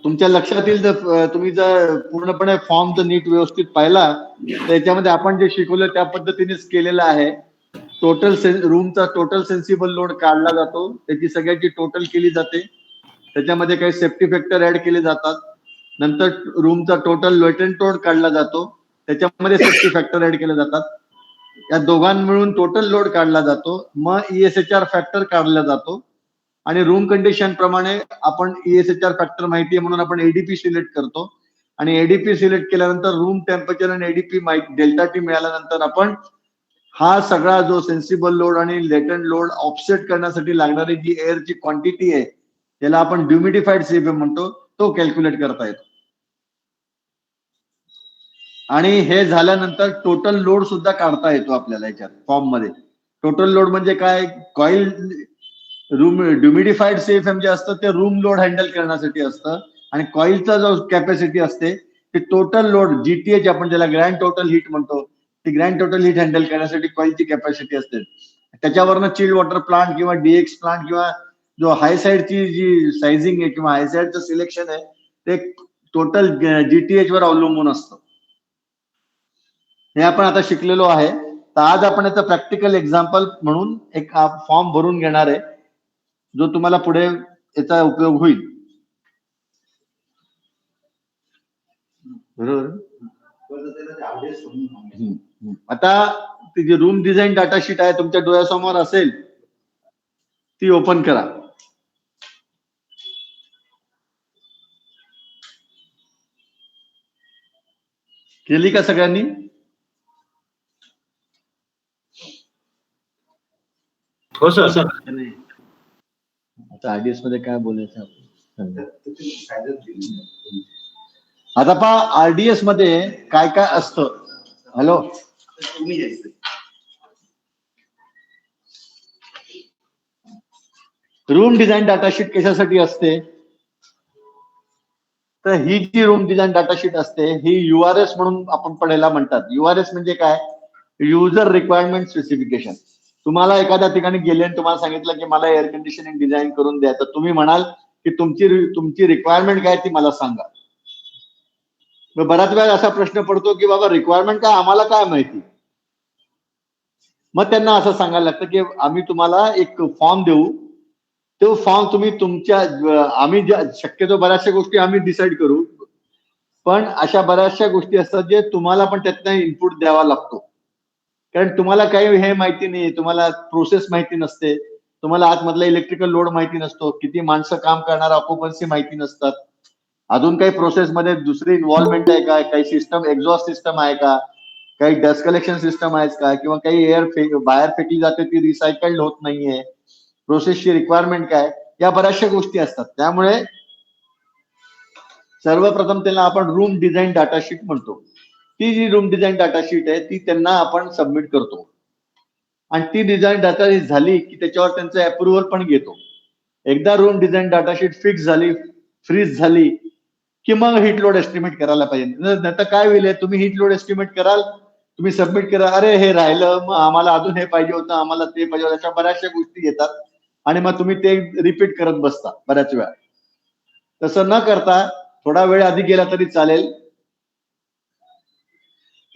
तुमच्या लक्षात येईल जर तुम्ही जर पूर्णपणे फॉर्म जर नीट व्यवस्थित पाहिला तर याच्यामध्ये आपण जे शिकवलं त्या पद्धतीनेच केलेलं आहे. टोटल रूमचा टोटल सेन्सिबल लोड काढला जातो, त्याची सगळ्याची टोटल केली जाते, त्याच्यामध्ये काही सेफ्टी फॅक्टर ऍड केले जातात. नंतर रूमचा टोटल लेटेंट लोड काढला जातो, त्याच्यामध्ये सेफ्टी फॅक्टर ऍड केले जातात. या दोघांमिळून टोटल लोड काढला जातो. मग ESHR फॅक्टर काढला जातो आणि रूम कंडिशन प्रमाणे आपण ESHR फॅक्टर माहिती आहे म्हणून आपण एडीपी सिलेक्ट करतो आणि एडीपी सिलेक्ट केल्यानंतर रूम टेम्परेचर आणि एडीपी डेल्टा टी मिळाल्यानंतर आपण हा सगळा जो सेन्सिबल लोड आणि लेटंट लोड ऑफसेट करण्यासाठी लागणारी जी एअरची क्वांटिटी आहे त्याला आपण ह्युमिडिफाईड सीबीएम म्हणतो, तो कॅल्क्युलेट करता येतो. आणि हे झाल्यानंतर टोटल लोड सुद्धा काढता येतो आपल्याला याच्यात फॉर्म मध्ये. टोटल लोड म्हणजे काय, कॉईल रूम ह्युमिडिफाईड सीएफएम जे असतं ते रूम लोड हँडल करण्यासाठी असतं आणि कॉईलचा जो कॅपॅसिटी असते ते टोटल लोड जीटीएच आपण ज्याला ग्रँड टोटल हीट म्हणतो, ती ग्रँड टोटल हीट हँडल करण्यासाठी कॉईलची कॅपॅसिटी असते. त्याच्यावरनं चिल्ड वॉटर प्लांट किंवा डीएक्स प्लांट किंवा जो हाय साईडची जी सायझिंग आहे किंवा हाय साईडचं सिलेक्शन आहे ते टोटल जीटीएच वर अवलंबून असतं. हे आपण आता शिकलेलो आहे. तर आज आपण याचं प्रॅक्टिकल एक्झाम्पल म्हणून एक फॉर्म भरून घेणार आहे जो तुम्हाला पुढे याचा उपयोग होईल. बरोबर. आता ती जी रूम डिझाईन डाटा शीट आहे तुमच्या डोळ्यासमोर असेल ती ओपन करा. केली का सगळ्यांनी? हो सर. आता आरडीएस मध्ये काय बोलायचं आपण? आता पहा आरडीएस मध्ये काय काय असतं. Hello, room design data sheet कशासाठी असते? तर ही जी रूम डिझाईन डाटा शीट असते ही URS म्हणून आपण पढायला म्हणतात. URS म्हणजे काय, युजर रिक्वायरमेंट स्पेसिफिकेशन. तुम्हाला एखाद्या ठिकाणी गेले आणि तुम्हाला सांगितलं की मला एअर कंडिशनिंग डिझाईन करून द्या, तर तुम्ही म्हणाल की तुमची रिक्वायरमेंट काय ती मला सांगा. बराच वेळा असा प्रश्न पडतो की बाबा रिक्वायरमेंट काय, आम्हाला काय माहिती. मग त्यांना असं सांगायला लागतं की आम्ही तुम्हाला एक फॉर्म देऊ, तो फॉर्म तुम्ही तुमच्या आम्ही शक्यतो बऱ्याचशा गोष्टी आम्ही डिसाईड करू, पण अशा बऱ्याचशा गोष्टी असतात जे तुम्हाला पण त्यातनं इनपुट द्यावा लागतो. कारण तुम्हाला काही हे माहिती नाही, तुम्हाला प्रोसेस माहिती नसते, तुम्हाला आतमधला इलेक्ट्रिकल लोड माहिती नसतो, किती माणसं काम करणार ऑक्युपन्सी माहिती नसतात, अजून काही प्रोसेसमध्ये दुसरी इन्व्हॉल्वमेंट आहे का, काही सिस्टम एक्झॉस्ट सिस्टम आहे का, काही डस्ट कलेक्शन सिस्टम आहे का, किंवा काही एअर बाहेर फेकली जाते ती रिसायकल्ड होत नाहीये, प्रोसेसची रिक्वायरमेंट काय, या बऱ्याचशा गोष्टी असतात. त्यामुळे सर्वप्रथम त्याला आपण रूम डिझाईन डाटा शीट म्हणतो. ती जी रूम डिझाईन डाटा शीट आहे ती त्यांना आपण सबमिट करतो आणि ती डिझाईन डाटा शीट झाली की त्याच्यावर त्यांचं अप्रुव्हल पण घेतो. एकदा room design data sheet fix झाली, फ्रीज झाली की मग हीट लोड एस्टिमेट करायला पाहिजे. नाही तर काय होईल, तुम्ही हीट लोड एस्टिमेट कराल, तुम्ही सबमिट करा, अरे हे राहिलं, मग आम्हाला अजून हे पाहिजे होतं, आम्हाला ते पाहिजे होतं, अशा बऱ्याचशा गोष्टी येतात आणि मग तुम्ही ते रिपीट करत बसता बऱ्याच वेळा. तसं न करता थोडा वेळ आधी गेला तरी चालेल.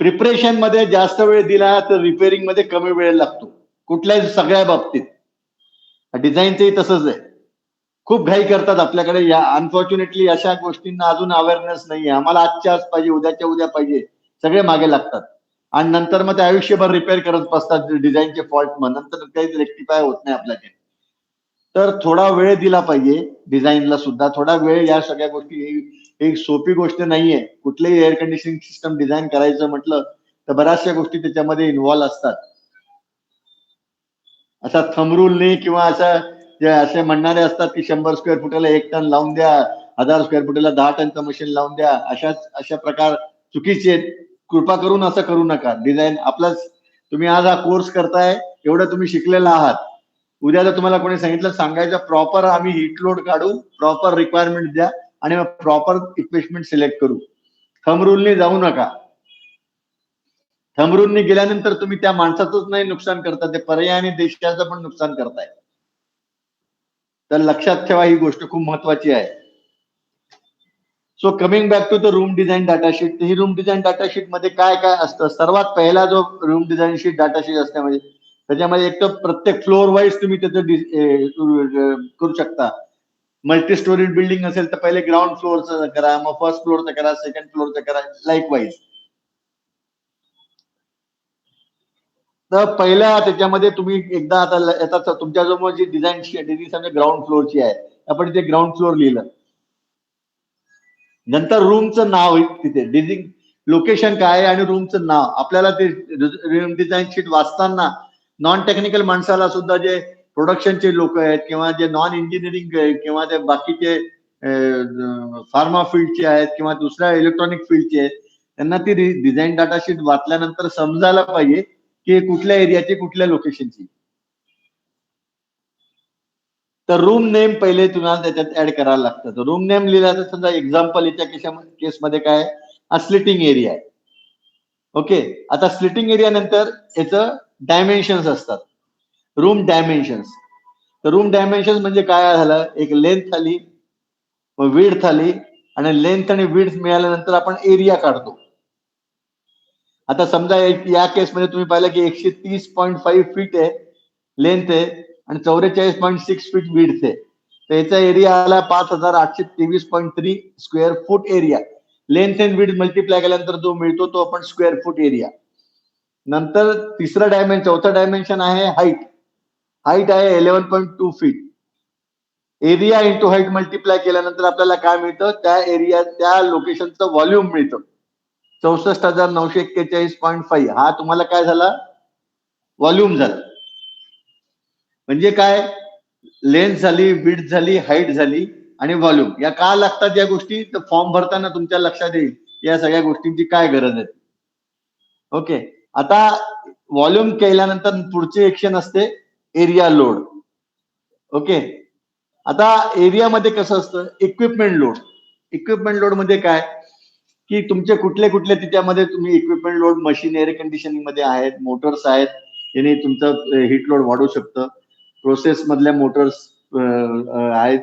प्रिपरेशन मध्ये जास्त वेळ दिला तर रिपेअरिंग मध्ये कमी वेळ लागतो, कुठल्याही सगळ्या बाबतीत. डिझाईनचंही तसंच आहे. खूप घाई करतात आपल्याकडे, या अनफॉर्च्युनेटली अशा गोष्टींना अजून अवेअरनेस नाहीये. आम्हाला आजच्या आज पाहिजे, उद्याच्या उद्या पाहिजे, सगळे मागे लागतात आणि नंतर मग ते आयुष्यभर रिपेअर करत बसतात डिझाईनचे फॉल्ट, मग नंतर काही रेक्टिफाय होत नाही आपल्याकडे. तर थोडा वेळ दिला पाहिजे डिझाईनला सुद्धा, थोडा वेळ. या सगळ्या गोष्टी एक सोपी गोष्ट नाहीये. कुठलेही एअर कंडिशनिंग सिस्टम डिझाईन करायचं म्हटलं तर बऱ्याचशा गोष्टी त्याच्यामध्ये इन्व्हॉल्व असतात. असा थंब रूल नाही किंवा असं जे असे म्हणणारे असतात की 100 स्क्वेअर फुटाला 1 टन लावून द्या, 1000 स्क्वेअर फुटाला 10 टनचं मशीन लावून द्या, अशा प्रकार चुकीचे आहेत. कृपा करून असं करू नका. डिझाईन आपलाच, तुम्ही आज हा कोर्स करताय, एवढं तुम्ही शिकलेला आहात, उद्या जर तुम्हाला कोणी सांगितलं सांगायचं प्रॉपर आम्ही हीट लोड काढू, प्रॉपर रिक्वायरमेंट द्या आणि मग प्रॉपर इक्विपमेंट सिलेक्ट करू. थंब रूलने जाऊ नका. थंब रूलने गेल्यानंतर तुम्ही त्या माणसाचंच नाही नुकसान करता, ते पर्यायाने देशाचं पण नुकसान करताय. तर लक्षात ठेवा, ही गोष्ट खूप महत्वाची आहे. So coming back to the room design data sheet. ही रूम डिझाईन डाटा शीट मध्ये काय काय असतं? सर्वात पहिला जो room design sheet data sheet असते म्हणजे त्याच्यामध्ये एक तर प्रत्येक फ्लोअर वाईज तुम्ही त्याचं करू शकता. मल्टी स्टोरीड बिल्डिंग असेल तर पहिले ग्राउंड फ्लोअरचं करा, मग फर्स्ट फ्लोअरचं करा, सेकंड फ्लोअरचं करा, लाईक वाईज. तर पहिल्या त्याच्यामध्ये तुम्ही एकदा आता तुमच्याजवळ जी डिझाईन शीट समजा ग्राउंड फ्लोअरची आहे, आपण ते ग्राउंड फ्लोअर लिहिलं. नंतर रूमचं नाव तिथे डिझिंग लोकेशन काय आणि रूमचं नाव आपल्याला ते रूम डिझाईन शीट वाचताना नॉन टेक्निकल माणसाला सुद्धा जे प्रोडक्शनचे लोक आहेत किंवा जे नॉन इंजिनिअरिंग किंवा ते बाकीचे फार्मा फील्डचे आहेत किंवा दुसऱ्या इलेक्ट्रॉनिक फील्डचे आहेत त्यांना ती डिझाईन डाटा शीट वाचल्यानंतर समजायला पाहिजे की कुठल्या एरियाची कुठल्या लोकेशनची. तर रूम नेम पहिले तुम्हाला त्याच्यात ऍड करायला लागतं. तर रूम नेम लिहिला तर समजा एक्झाम्पल याच्या केसमध्ये काय स्लिटिंग एरिया आहे. ओके, आता स्लिटिंग एरिया नंतर याचं डायमेन्शन्स असतात. Room dimensions. तर रूम डायमेन्शन्स म्हणजे काय झालं, एक लेंथ आली, विड्थ आली आणि लेंथ आणि विड्थ मिळाल्यानंतर आपण एरिया काढतो. आता समजा या केसमध्ये तुम्ही पाहिलं की 130.5 फीट आहे लेंथ आहे आणि 44.6 फीट विड्थ आहे. तर याचा एरिया आला 5823.3 square foot area. Length and width multiply केल्यानंतर जो मिळतो तो आपण स्क्वेअर फूट एरिया. नंतर तिसरं डायमेन्शन, चौथं डायमेन्शन आहे हाईट. हाईट आहे 11.2 feet. Area into height multiply केल्यानंतर आपल्याला काय मिळतं, त्या एरिया त्या लोकेशनचं व्हॉल्यूम मिळतं 64,941.5. हा तुम्हाला काय झाला, व्हॉल्यूम झाला. म्हणजे काय, लेंथ झाली, विड्थ झाली, हाईट झाली आणि व्हॉल्यूम. या का लागतात या गोष्टी, तर फॉर्म भरताना तुमच्या लक्षात येईल या सगळ्या गोष्टींची काय गरज आहे. ओके, आता व्हॉल्यूम केल्यानंतर पुढची एक्शन असते एरिया लोड. ओके, आता एरियामध्ये कसं असतं, इक्विपमेंट लोड. इक्विपमेंट लोड मध्ये काय की तुमचे कुठले कुठले त्याच्यामध्ये तुम्ही equipment load, machine air conditioning मध्ये आहेत, मोटर्स आहेत, याने तुमचं हीट लोड वाढू शकतं. प्रोसेस मधल्या मोटर्स आहेत,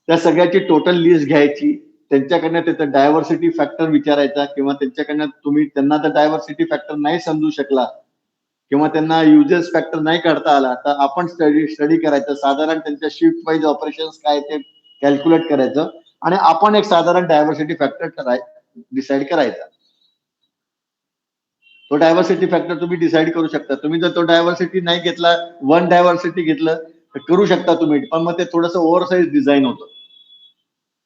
त्या सगळ्याची टोटल लिस्ट घ्यायची, त्यांच्याकडनं त्याचा डायव्हर्सिटी फॅक्टर विचारायचा किंवा त्यांच्याकडनं तुम्ही त्यांना तर डायव्हर्सिटी फॅक्टर नाही समजू शकला किंवा त्यांना युजेस फॅक्टर नाही काढता आला तर आपण स्टडी करायचं, साधारण त्यांच्या शिफ्ट वाईज ऑपरेशन काय ते कॅल्क्युलेट करायचं आणि आपण एक साधारण डायव्हर्सिटी फॅक्टर डिसाईड करायचा. तो डायव्हर्सिटी फॅक्टर तुम्ही डिसाईड करू शकता. तुम्ही जर तो डायव्हर्सिटी नाही घेतला, वन डायव्हर्सिटी घेतलं तर करू शकता तुम्ही, पण मग ते थोडंसं ओव्हरसाइज डिझाईन होतं.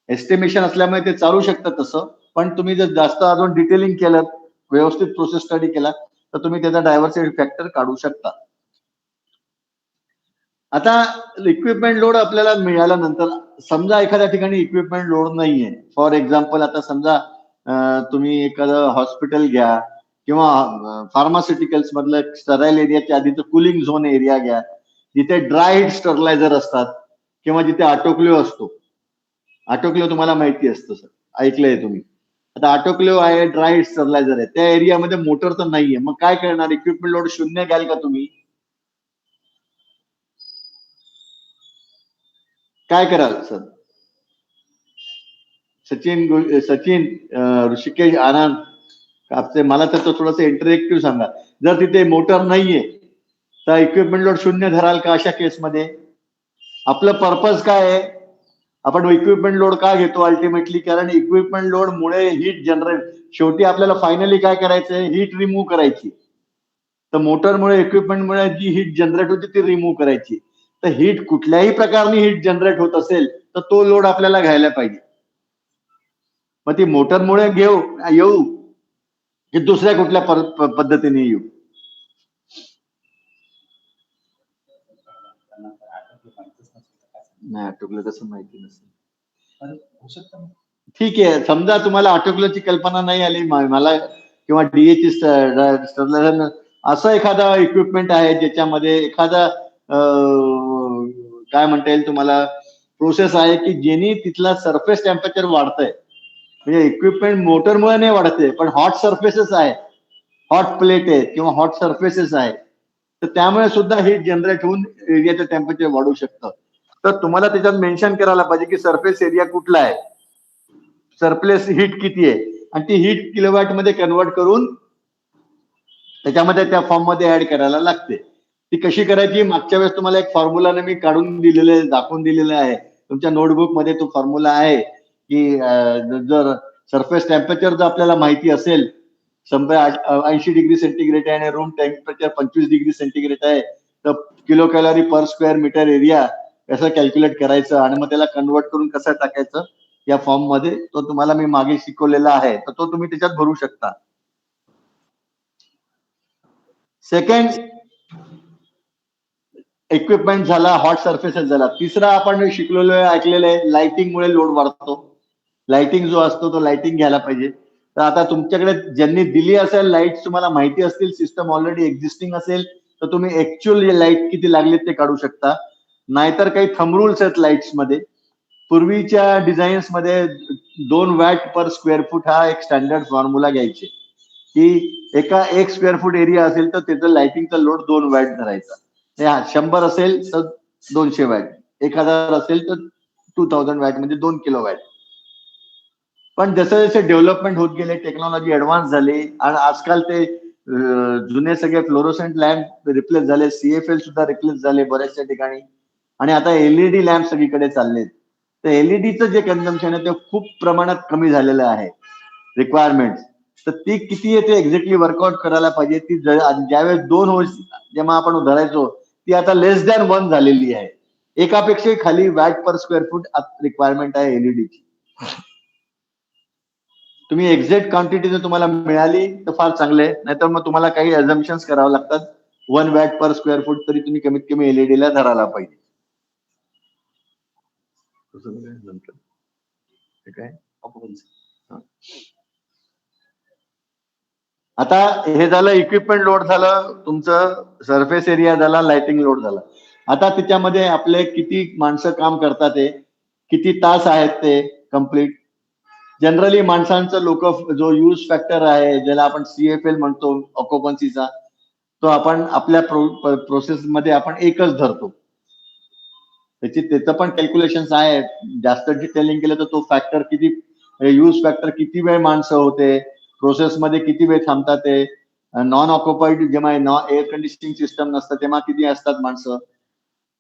एस्टिमेशन असल्यामुळे ते चालू शकतं तसं, पण तुम्ही जर जास्त अजून डिटेलिंग केलं, व्यवस्थित प्रोसेस स्टडी केला तर तुम्ही त्याचा डायव्हर्सिटी फॅक्टर काढू शकता. आता इक्विपमेंट लोड आपल्याला मिळाल्यानंतर समजा एखाद्या ठिकाणी इक्विपमेंट लोड नाहीये, फॉर एक्झाम्पल आता समजा तुम्ही एखादं हॉस्पिटल घ्या किंवा फार्मास्युटिकल्स मधलं स्टराईल एरियाच्या आधीचं कूलिंग झोन एरिया घ्या, जिथे ड्राय हीट स्टरलायझर असतात किंवा जिथे ऑटोक्लेव्ह असतो. ऑटोक्लेव्ह तुम्हाला माहिती असतं सर, ऐकलंय तुम्ही. आता ऑटोक्लेव्ह आहे, ड्राय हीट स्टरलायझर आहे, त्या एरियामध्ये मोटर तर नाहीये, मग काय करणार, इक्विपमेंट लोड शून्य घ्याल का तुम्ही, काय कराल सर? सचिन ऋषिकेश आनंद कापसे, मला तर तो थोडंसं इंटरेक्टिव्ह सांगा. जर तिथे मोटर नाहीये तर इक्विपमेंट लोड शून्य धराल का अशा केसमध्ये? आपलं पर्पज काय आहे, आपण इक्विपमेंट लोड का घेतो अल्टिमेटली, कारण इक्विपमेंट लोड मुळे हीट जनरेट, शेवटी आपल्याला फायनली काय करायचंय, हीट रिमूव्ह करायची. तर मोटरमुळे, इक्विपमेंटमुळे जी हीट जनरेट होती ती रिमूव्ह करायची. तर हीट कुठल्याही प्रकारने हीट जनरेट होत असेल तर तो लोड आपल्याला घ्यायला पाहिजे. मग ती मोटरमुळे येऊ की दुसऱ्या कुठल्या पद्धतीने येऊ. नाही, आटोक्लेव्ह तसं माहिती नसेल. ठीक आहे, समजा तुम्हाला आटोक्लेव्हची कल्पना नाही आली मला किंवा डीएची स्टरलायझर, असं एखादा इक्विपमेंट आहे ज्याच्यामध्ये एखादा काय म्हणता येईल तुम्हाला, प्रोसेस आहे की ज्यांनी तिथला सरफेस टेम्परेचर वाढतंय. म्हणजे इक्विपमेंट मोटरमुळे नाही वाढते, पण हॉट सरफेसेस आहे, हॉट प्लेट आहे किंवा हॉट सरफेसेस आहे, तर त्यामुळे सुद्धा हीट जनरेट होऊन एरियाचं टेम्परेचर वाढू शकतं. तर तुम्हाला त्याच्यात मेन्शन करायला पाहिजे की सरफेस एरिया कुठला आहे. सरप्लस हीट किती आहे आणि ती हीट किलोवॅट मध्ये कन्वर्ट करून त्याच्यामध्ये त्या फॉर्म मध्ये ऍड करायला लागते. ती कशी करायची मागच्या वेळेस तुम्हाला एक फॉर्म्युलाने मी काढून दिलेले दाखवून दिलेलं आहे. तुमच्या नोटबुक मध्ये तो फॉर्म्युला आहे की जर सरफेस टेम्परेचर जर आपल्याला माहिती असेल 80 डिग्री सेंटीग्रेड आहे आणि रूम टेम्परेचर 25 डिग्री सेंटीग्रेड आहे तर kilo calorie per square metre area कसं कॅल्क्युलेट करायचं आणि मग त्याला कन्वर्ट करून कसं टाकायचं या फॉर्म मध्ये तो तुम्हाला मी मागे शिकवलेला आहे तर तो तुम्ही त्याच्यात भरू शकता. सेकंड इक्विपमेंट झाला, हॉट सर्फेसेस झाला. तिसरा आपण शिकलेलो आहे ऐकलेलं आहे लाइटिंगमुळे लोड वाढतो. लाइटिंग जो असतो तो लाइटिंग घ्यायला पाहिजे. तर आता तुमच्याकडे ज्यांनी दिली असेल लाईट तुम्हाला माहिती असतील सिस्टम ऑलरेडी एक्झिस्टिंग असेल तर तुम्ही ऍक्च्युअल लाईट किती लागले ते काढू शकता. नाहीतर काही थंब रूल्स आहेत लाईट्स मध्ये. पूर्वीच्या डिझाईन्स मध्ये 2 वॅट पर स्क्वेअर फूट हा एक स्टँडर्ड फॉर्म्युला घ्यायचे की एका 1 स्क्वेअर फूट एरिया असेल तर त्याचं लाइटिंगचा लोड 2 वॅट धरायचा. 100 असेल तर 200 वॅट, 1000 असेल तर 2000 वॅट म्हणजे 2 किलो वॅट. पण जसं जसे डेव्हलपमेंट होत गेले टेक्नॉलॉजी ऍडव्हान्स झाली आणि आजकाल ते जुने सगळे फ्लोरोसेंट लॅम्प रिप्लेस झाले, सीएफएल सुद्धा रिप्लेस झाले बऱ्याचशा ठिकाणी आणि आता एलईडी लॅम्प सगळीकडे चाललेत. तर एलईडीचं जे कन्झम्पशन आहे ते खूप प्रमाणात कमी झालेलं आहे रिक्वायरमेंट. तर ती किती आहे ते एक्झॅक्टली वर्कआउट करायला पाहिजे. ती ज्यावेळेस 2 होल्स जेव्हा आपण धरायचो ती आता लेस दॅन 1 झालेली आहे. एकापेक्षा खाली watt per square foot requirement आहे एलईडीची. तुम्ही एक्झॅक्ट क्वांटिटी जर तुम्हाला मिळाली तर फार चांगले, नाहीतर मग तुम्हाला काही अझम्पन्स करावं लागतात. 1 वॅट पर स्क्वेअर फूट तरी तुम्ही कमीत कमी एलईडी ला धरायला पाहिजे. काय आता हे झालं इक्विपमेंट लोड झालं, तुमचं सरफेस एरिया झाला, लाइटिंग लोड झाला. आता त्याच्यामध्ये आपले किती माणसं काम करतात ते, किती तास आहेत ते कम्प्लीट. जनरली माणसांचं लोक जो यूज फॅक्टर आहे ज्याला आपण सीएफएल म्हणतो ऑक्युपन्सीचा, तो आपण आपल्या प्रोसेस मध्ये आपण एकच धरतो. त्याचं पण कॅल्क्युलेशन आहे. जास्त डिटेलिंग केलं तर तो फॅक्टर किती यूज फॅक्टर किती वेळ माणसं होते, प्रोसेसमध्ये किती वेळ थांबतात ते, नॉन ऑक्युपाईड जेव्हा एअर कंडिशनिंग सिस्टम नसतं तेव्हा किती असतात माणसं,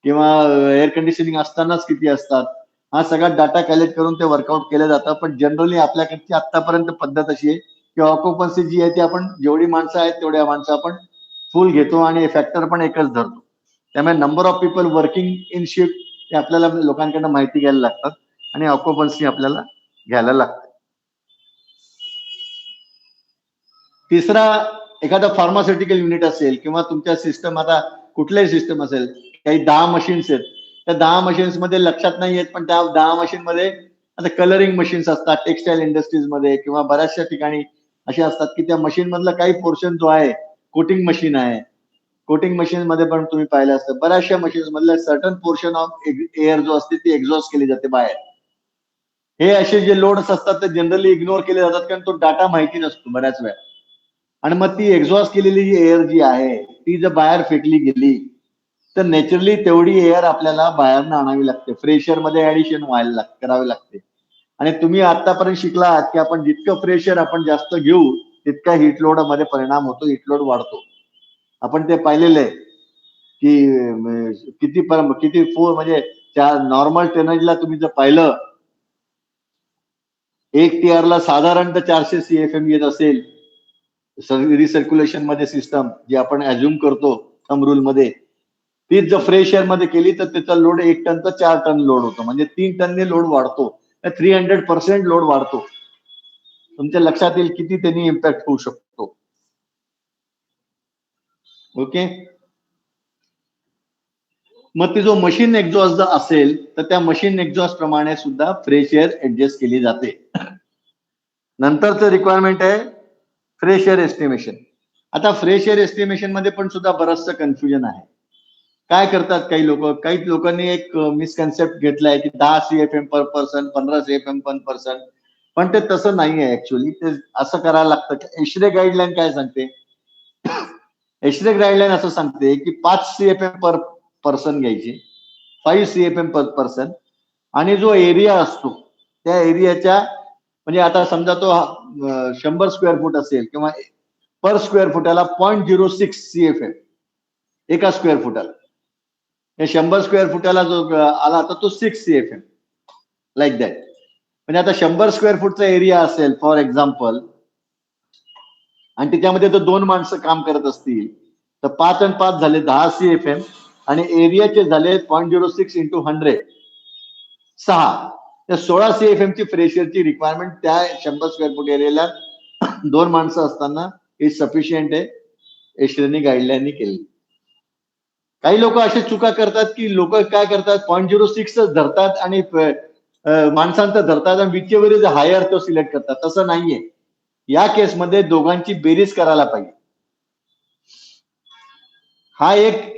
किंवा एअर कंडिशनिंग असतानाच किती असतात. हा सगळा डाटा कलेक्ट करून ते वर्कआउट केलं जातं. पण जनरली आपल्याकडची आतापर्यंत पद्धत अशी आहे की ऑक्युपन्सी जी आहे ती आपण जेवढी माणसं आहेत तेवढ्या माणसं आपण फुल घेतो आणि फॅक्टर पण एकच धरतो. त्यामुळे number of people working in shift ते आपल्याला लोकांकडनं माहिती घ्यायला लागतात आणि ऑक्युपन्सी आपल्याला घ्यायला लागते. तिसरा, एखादा फार्मास्युटिकल युनिट असेल किंवा तुमच्या सिस्टम आता कुठल्याही सिस्टम असेल, काही 10 मशीन्स आहेत, त्या 10 मशीन्स मध्ये लक्षात नाही येत पण त्या 10 मशीन मध्ये आता कलरिंग मशीन्स असतात टेक्सटाईल इंडस्ट्रीज मध्ये किंवा बऱ्याचशा ठिकाणी असे असतात की त्या मशीन मधला काही पोर्शन जो आहे कोटिंग मशीन आहे. कोटिंग मशीन मध्ये पण तुम्ही पाहिलं असतं बऱ्याचशा मशीन्स मधल्या सर्टन पोर्शन ऑफ एअर जो असते ती एक्झॉस्ट केली जाते बाहेर. हे असे जे लोड्स असतात ते जनरली इग्नोर केले जातात कारण तो डाटा माहिती नसतो बऱ्याच वेळा. आणि मग ती एक्झॉस्ट केलेली जी एअर जी आहे ती जर बाहेर फेकली गेली तर नॅचरली तेवढी एअर आपल्याला बाहेरनं आणावी लागते, फ्रेश एअर मध्ये ऍडिशन करावी लागते. आणि तुम्ही आतापर्यंत शिकला आहात की आपण जितकं फ्रेश एअर आपण जास्त घेऊ तितका हिट लोड मध्ये परिणाम होतो, हिट लोड वाढतो. आपण ते पाहिलेलं आहे की किती म्हणजे त्या नॉर्मल टेनजला तुम्ही जर पाहिलं 1 TR ला साधारणतः 400 CFM येत असेल रिसर्क्युलेशन मध्ये सिस्टम जे आपण अज्युम करतो थंब रूल मध्ये, तीच जर फ्रेश एअर मध्ये केली तर त्याचा लोड 1 टनचा 4 टन लोड होतो, म्हणजे 3 टनने लोड वाढतो. 300% लोड वाढतो. तुमच्या लक्षात येईल किती त्यांनी इम्पॅक्ट होऊ शकतो. ओके. मग ती जो मशीन एक्झॉस्ट जर असेल तर त्या मशीन एक्झॉस्ट प्रमाणे सुद्धा फ्रेश एअर ऍडजस्ट केली जाते. नंतरचं रिक्वायरमेंट आहे फ्रेश एअर एस्टिमेशन. आता फ्रेश एअर एस्टिमेशन मध्ये पण सुद्धा बरंचसं कन्फ्युजन आहे. काय करतात काही लोकांनी एक मिसकन्सेप्ट घेतलाय की 10 CFM पर पर्सन, 15 CFM पर पर्सन, पण ते तसं नाही आहे ऍक्च्युअली. ते असं करायला लागतं. एशरे गाईडलाईन काय सांगते, एशरे गाईडलाईन असं सांगते की 5 CFM पर पर्सन घ्यायची, 5 CFM पर पर्सन, आणि जो एरिया असतो त्या एरियाच्या म्हणजे आता समजा तो 100 स्क्वेअर फूट असेल किंवा पर स्क्वेअर फुटाला 0.06 CFM एका स्क्वेअर फुटाला. हे 100 स्क्वेअर फुटाला जो आला तर तो 6 CFM लाईक दॅट. म्हणजे आता 100 स्क्वेअर फूटचा एरिया असेल फॉर एक्झाम्पल आणि त्याच्यामध्ये जर 2 माणसं काम करत असतील तर 5 आणि 5 झाले 10 CFM आणि एरियाचे झाले 0.06 इंटू 100 6. त्या 16 CFM ची फ्रेशरची रिक्वायरमेंट त्या 100 स्क्वेअर फूट एरियाला 2 माणसं असताना इज सफिशियंट आहे. एशरनी गाईडलाईननी केली. काही लोक असे चुका करतात की लोक काय करतात 0.06 धरतात आणि माणसांचं धरतात आणि विचेवर इज हायर तो सिलेक्ट करतात. तसं नाहीये. या केसमध्ये दोघांची बेरीज करायला पाहिजे.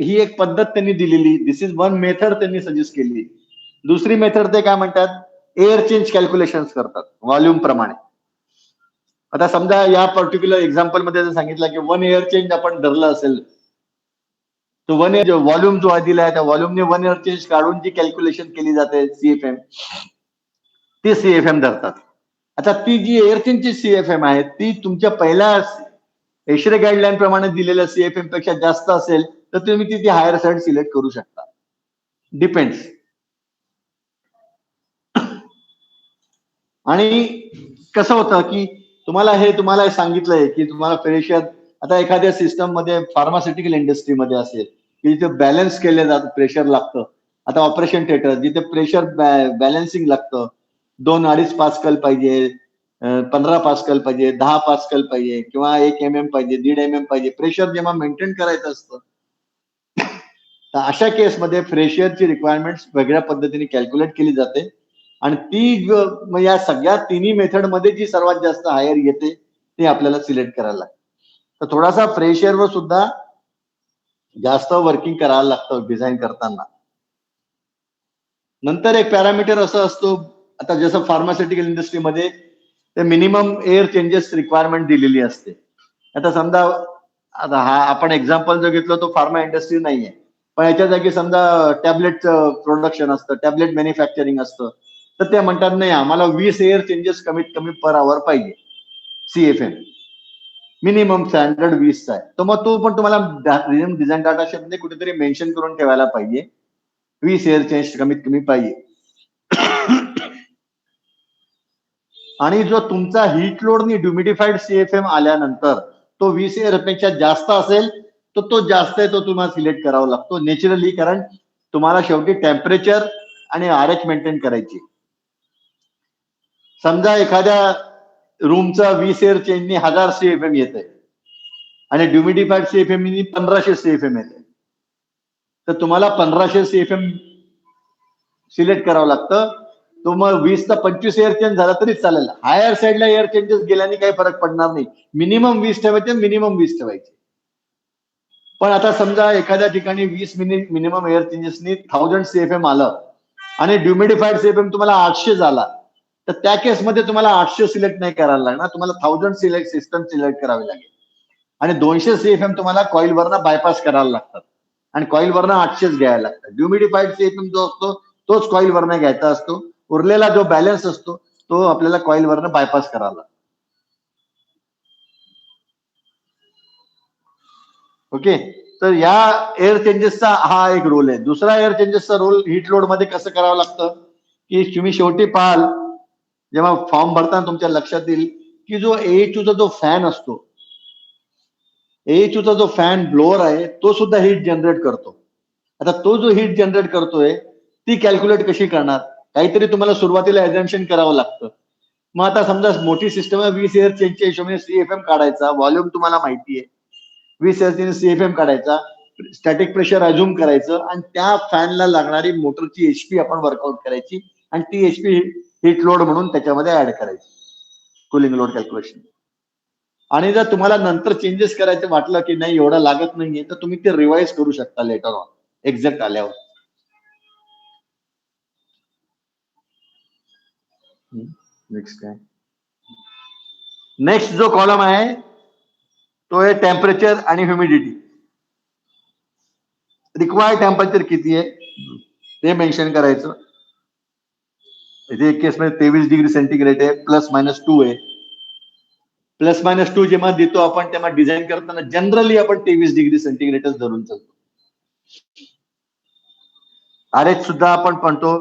ही एक पद्धत त्यांनी दिलेली. दिस इज वन मेथड त्यांनी सजेस्ट केली. दुसरी मेथड ते काय म्हणतात एअर चेंज कॅल्क्युलेशन करतात व्हॉल्यूम प्रमाणे. आता समजा या पर्टिक्युलर एक्झाम्पल मध्ये जर सांगितलं की 1 एअर चेंज आपण धरलं असेल तो व्हॉल्यूम जो दिला आहे त्या व्हॉल्यूमने 1 एअर चेंज काढून जी कॅल्क्युलेशन केली जाते CFM ती CFM धरतात. आता ती जी एअर चेंजची CFM आहे ती तुमच्या पहिल्या एशरे गाईडलाईन प्रमाणे दिलेल्या CFM पेक्षा जास्त असेल तर तुम्ही ती हायर साईड सिलेक्ट करू शकता. डिपेंड्स. आणि कसं होतं की तुम्हाला सांगितलंय की तुम्हाला फ्रेशर आता एखाद्या सिस्टम मध्ये फार्मास्युटिकल इंडस्ट्रीमध्ये असेल की जिथे बॅलन्स केले जातं प्रेशर लागतं. आता ऑपरेशन थिएटर जिथे प्रेशर बॅलन्सिंग लागतं 2-2.5 पास्कल पाहिजे 15 पास्कल पाहिजे 10 पास्कल पाहिजे किंवा 1 mm पाहिजे 1.5 mm पाहिजे प्रेशर जेव्हा मेंटेन करायचं असतं तर अशा केसमध्ये फ्रेशरची रिक्वायरमेंट वेगळ्या पद्धतीने कॅल्क्युलेट केली जाते आणि ती या सगळ्या तिन्ही मेथड मध्ये जी सर्वात जास्त हायर येते ते आपल्याला सिलेक्ट करायला लागतं. तर थोडासा फ्रेशरवर सुद्धा जास्त वर्किंग करायला लागतं डिझाईन करताना. नंतर एक पॅरामीटर असं असतो आता जसं फार्मास्युटिकल इंडस्ट्रीमध्ये ते मिनिमम एअर चेंजेस रिक्वायरमेंट दिलेली असते. आता समजा आता आपण एक्झाम्पल जो घेतलं तो फार्मा इंडस्ट्री नाहीये पण याच्या जागी समजा टॅबलेटचं प्रोडक्शन असतं टॅबलेट मॅन्युफॅक्चरिंग असतं तर ते म्हणतात नाही आम्हाला 20 एअर चेंजेस कमीत कमी पर आवर पाहिजे CFM मिनिमम स्टँडर्ड 20 आहे. तर मग तो पण तुम्हाला डिझाईन डाटा शीट मध्ये कुठेतरी मेन्शन करून ठेवायला पाहिजे 20 एअर चेंज कमीत कमी पाहिजे. आणि जो तुमचा हीट लोडनी ड्युमिडिफाईड CFM आल्यानंतर तो 20 एअर पेक्षा जास्त असेल तर तो जास्त आहे तो तुम्हाला सिलेक्ट करावा लागतो नॅचरली कारण तुम्हाला शेवटी टेम्परेचर आणि RH मेंटेन करायची. समजा एखाद्या रूमचा 20 एअर चेंजनी 1000 CFM येते आणि ड्युमिडिफाईड CFM 1500 CFM येते तर तुम्हाला 1500 CFM सिलेक्ट करावं लागतं. तो मग 20 चा 25 एअर चेंज झाला तरी चालेल. हायर साईडला एअर चेंजेस गेल्याने काही फरक पडणार नाही. मिनिमम 20 ठेवायचे मिनिमम 20 ठेवायचे. पण आता समजा एखाद्या ठिकाणी 20 मिनिमम एअर चेंजेसनी 1000 CFM आलं आणि ड्युमिडिफाईड CFM तुम्हाला 800 झाला तर त्या केसमध्ये तुम्हाला 800 सिलेक्ट नाही करायला लागणार तुम्हाला 1000 सिस्टम सिलेक्ट करावी लागेल आणि 200 CFM तुम्हाला कॉईल वरनं बायपास करायला लागतात आणि कॉईल वरनं 800 घ्यायला लागतात. ड्युमिडिफाईड CFM जो असतो तोच कॉईल वरनं घ्यायचा असतो. उरलेला जो बॅलन्स असतो तो आपल्याला कॉईल वरनं बायपास करावा लागतो. ओके तर या एअर चेंजेसचा हा एक रोल आहे. दुसरा एअर चेंजेसचा रोल हीट लोड मध्ये कसं करावं लागतं की तुम्ही शेवटी पाहाल जेव्हा फॉर्म भरताना तुमच्या लक्षात येईल की जो AHU चा जो फॅन असतो AHU चा जो फॅन ब्लोअर आहे तो सुद्धा हीट जनरेट करतो. आता तो जो हीट जनरेट करतोय ती कॅल्क्युलेट कशी करणार काहीतरी तुम्हाला सुरुवातीला एझम्पशन करावं लागतं. मग आता समजा मोठी सिस्टम आहे 20 एअर चेंजच्या हिशोबाने CFM काढायचा व्हॉल्यूम तुम्हाला माहिती आहे 20 एअर चेंज CFM काढायचा स्टॅटिक प्रेशर अज्युम करायचं आणि त्या फॅनला लागणारी मोटरची HP आपण वर्कआउट करायची आणि ती HP हीट लोड म्हणून त्याच्यामध्ये ऍड करायची कुलिंग लोड कॅल्क्युलेशन. आणि जर तुम्हाला नंतर चेंजेस करायचं वाटलं की नाही एवढं लागत नाहीये तर तुम्ही ते रिवाइज करू शकता लेटर ऑन एक्झॅक्ट आल्यावर. नेक्स्ट काय नेक्स्ट जो कॉलम आहे तो आहे टेम्परेचर आणि ह्युमिडिटी. रिक्वायर्ड टेम्परेचर किती आहे ते मेन्शन करायचं. इथे एक केसमध्ये 23 डिग्री सेंटीग्रेड आहे, ±2 आहे. ±2 जेव्हा देतो आपण तेव्हा डिझाईन करताना जनरली आपण 23 डिग्री सेंटीग्रेडच धरून चालतो. RH सुद्धा आपण म्हणतो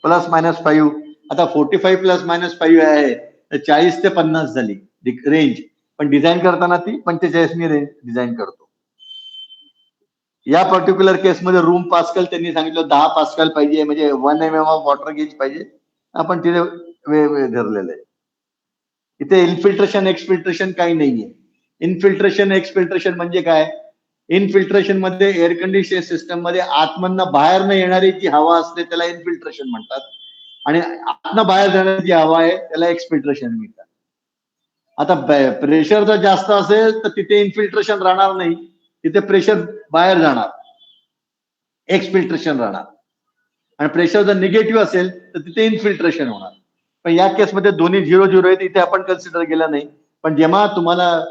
±5. आता 45 ±5 आहे तर 40 ते 50 झाली रेंज, पण डिझाईन करताना ती 45 नी रेंज डिझाईन करतो. या पर्टिक्युलर केसमध्ये रूम पास्कल त्यांनी सांगितलं 10 पास्कल पाहिजे, म्हणजे 1 mm ऑफ वॉटर गेज पाहिजे. आपण तिथे वेळ धरलेलं आहे. इथे इन्फिल्ट्रेशन एक्सफिल्ट्रेशन काही नाहीये. इन्फिल्ट्रेशन एक्सफिल्ट्रेशन म्हणजे काय? इनफिल्ट्रेशन मध्ये एअर कंडिशन सिस्टम मध्ये आतमधनं बाहेर न येणारी जी हवा असते त्याला इन्फिल्ट्रेशन म्हणतात, आणि आतनं बाहेर जाणारी जी हवा आहे त्याला एक्सफिल्ट्रेशन म्हणतात. आता प्रेशर जर जास्त असेल तर तिथे इन्फिल्ट्रेशन राहणार नाही, तिथे प्रेशर बाहेर जाणार, एक्सफिल्ट्रेशन राहणार. आणि प्रेशर जर निगेटिव्ह असेल तर तिथे इन्फिल्ट्रेशन होणार. पण या केसमध्ये दोन्ही 0-0 आहेत, इथे आपण कन्सिडर केलं नाही. पण जेव्हा तुम्हाला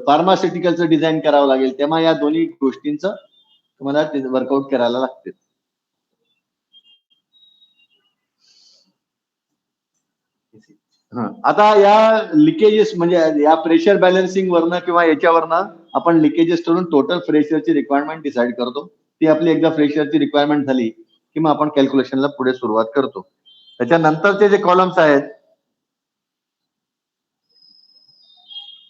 फार्मास्युटिकलचं डिझाईन करावं लागेल तेव्हा या दोन्ही गोष्टींचं तुम्हाला वर्कआउट करायला लागते. आता या लिकेजेस म्हणजे या प्रेशर बॅलन्सिंग वरनं किंवा याच्यावरनं आपण लिकेजेस करून टोटल प्रेशरची रिक्वायरमेंट डिसाईड करतो. ती आपली एकदा प्रेशरची रिक्वायरमेंट झाली की मग आपण कॅल्क्युलेशनला पुढे सुरुवात करतो. त्याच्यानंतरचे जे कॉलम्स आहेत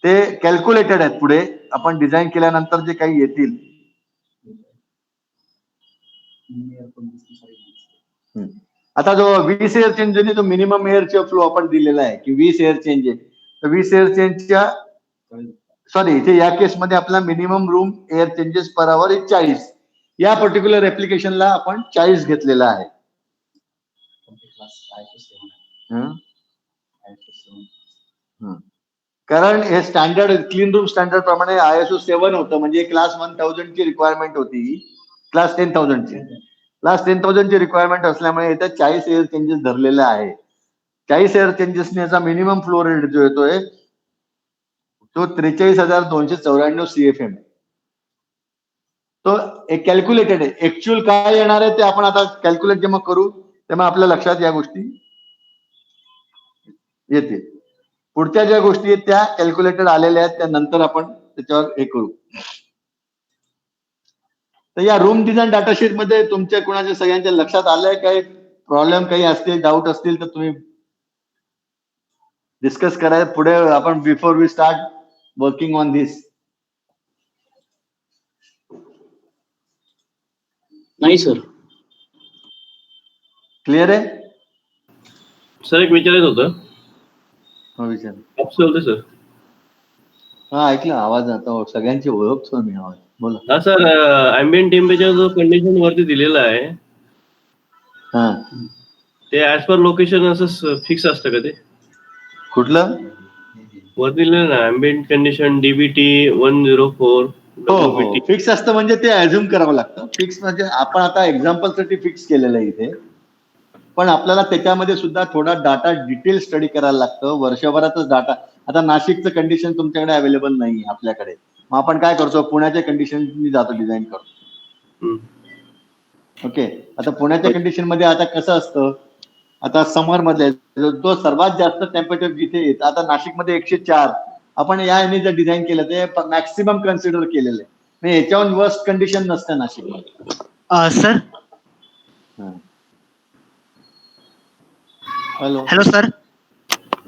ते कॅल्क्युलेटेड आहेत. पुढे आपण डिझाईन केल्यानंतर जे काही येतील आता जो 20 एअर चेंज आहे तो मिनिमम एअरचा फ्लो आपण दिलेला आहे की 20 एअर चेंज आहे. तर 20 एअर चेंजच्या सॉरी इथे या केसमध्ये आपला minimum room air changes per hour 40. या पर्टिक्युलर ऍप्लिकेशनला आपण 40 घेतलेला आहे. कारण हे स्टँडर्ड क्लीन रूम स्टँडर्ड प्रमाणे ISO 7 होतं, म्हणजे क्लास 1000 ची रिक्वायरमेंट होती, क्लास 10,000 ची. क्लास 10,000 ची रिक्वायरमेंट असल्यामुळे इथे 40 एअर चेंजेस धरलेले आहे. 40 एअर चेंजेसने याचा मिनिमम फ्लो रेट जो येतोय तो 43,294 CFM. तो एक कॅल्क्युलेटेड आहे. ऍक्च्युअल काय येणार आहे ते आपण आता कॅल्क्युलेट जेव्हा करू तेव्हा आपल्या लक्षात या गोष्टी येतील. पुढच्या ज्या गोष्टी आहेत त्या कॅल्क्युलेटेड आलेल्या आहेत, त्यानंतर आपण त्याच्यावर हे करू. तर या रूम डिझाईन डाटाशीट मध्ये तुमच्या कोणाच्या सगळ्यांच्या लक्षात आलंय काही प्रॉब्लेम काही असतील, डाऊट असतील तर तुम्ही डिस्कस करायचं पुढे आपण before we start working on this. नाही सर. क्लिअर आहे? सर एक विचारायचं होतं. विचार. होते सर. हा ऐकलं आवाज. आता सगळ्यांची ओळखतो मी आवाज. बोला. हा सर, अँबिएंट टेम्परेचर जो कंडिशन वरती दिलेला आहे हा ते ऍज पर लोकेशन असं फिक्स असतं का ते? कुठलं? वरती दिलेलं ना अँबिएंट कंडिशन DBT 104. हो फिक्स असतं, म्हणजे ते अझ्युम करावं लागतं. फिक्स म्हणजे आपण आता एक्झाम्पल साठी फिक्स केलेलं आहे इथे, पण आपल्याला त्याच्यामध्ये सुद्धा थोडा डाटा डिटेल स्टडी करायला लागतं. वर्षभरातच डाटा, आता नाशिकचं कंडिशन तुमच्याकडे अवेलेबल नाही आपल्याकडे, मग आपण काय करतो पुण्याच्या कंडिशन जातो डिझाईन करतो. ओके. आता पुण्याच्या कंडिशन मध्ये आता कसं असतं, आता समर मध्ये जो सर्वात जास्त टेम्परेचर जिथे येतं, आता नाशिकमध्ये 104 आपण या याने जर डिझाईन केलं ते मॅक्सिमम कन्सिडर केलेलं आहे, म्हणजे याच्यावर वर्स्ट कंडिशन नसतं नाशिकमध्ये. Sir hello sir.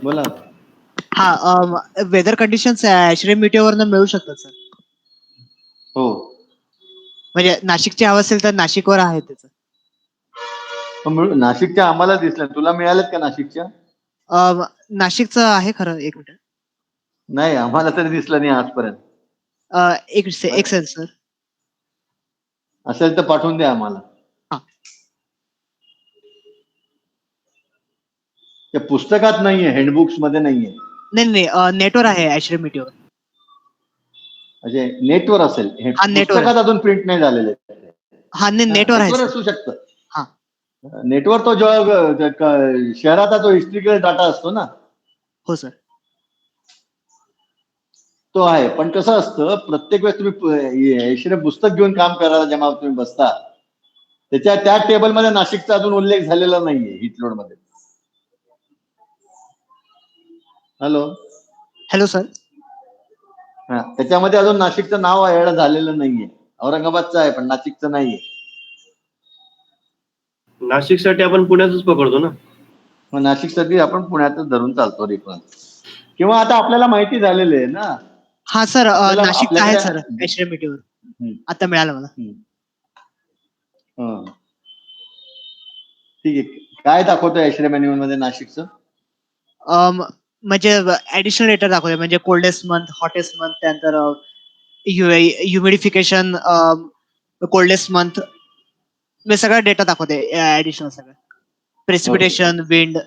बोला. हा वेदर कंडिशन्स ऍश्रेम मीडियावरनं मिळू शकतात सर? हो. म्हणजे नाशिकची हवा असेल तर नाशिकवर आहे त्याचं? नाशिकच्या आम्हाला दिसलं, तुला मिळालेत का नाशिकच्या? नाशिकचं आहे खरं. एक मिनिट. नाही आम्हाला तरी दिसलं नाही आजपर्यंत. एक सेकंड सर. असेल तर पाठवून द्या आम्हाला. त्या पुस्तकात नाहीये, हँडबुक्स मध्ये नाहीये. नाही नेटवर आहे ऍश्रेम मीडियावर. म्हणजे नेटवर असेल, पुस्तकात अजून प्रिंट नाही झालेले. हा नेटवर आहे. असू शकतं. हा नेटवर तो जो शहराचा जो हिस्ट्रिकल डाटा असतो ना. हो सर. तो आहे, पण कसं असतं प्रत्येक वेळेस तुम्ही पुस्तक घेऊन काम करायला जेव्हा तुम्ही बसता त्या टेबलमध्ये नाशिकचा अजून उल्लेख झालेला नाहीये हिट लोड मध्ये. हॅलो. Hello sir. हा, त्याच्यामध्ये अजून नाशिकचं नाव ऍड झालेलं नाहीये. औरंगाबादचं आहे पण नाशिकचं नाहीये. नाशिकसाठी आपण पुण्यातच पकडतो ना. मग नाशिकसाठी आपण पुण्यातच धरून चालतो रेफरन्स. किंवा आता आपल्याला माहिती झालेली आहे ना. हा सर, आपल्याला नाशिकचं आहे सर आपल्याकडे एचआरएम मीटिंगवर. हम्म, आता मिळालं मला. हम्म. हा. ठीक आहे. काय दाखवतोय एचआरएम मॅन्युअल मध्ये नाशिकचं? म्हणजे ऍडिशनल डेटा दाखवते, म्हणजे कोल्डेस्ट मंथ, हॉटेस्ट मंथ, त्यानंतर ह्युमिडिफिकेशन, कोल्डेस्ट मंथ, सगळा डेटा दाखवते ऍडिशनल सगळं. Precipitation, wind.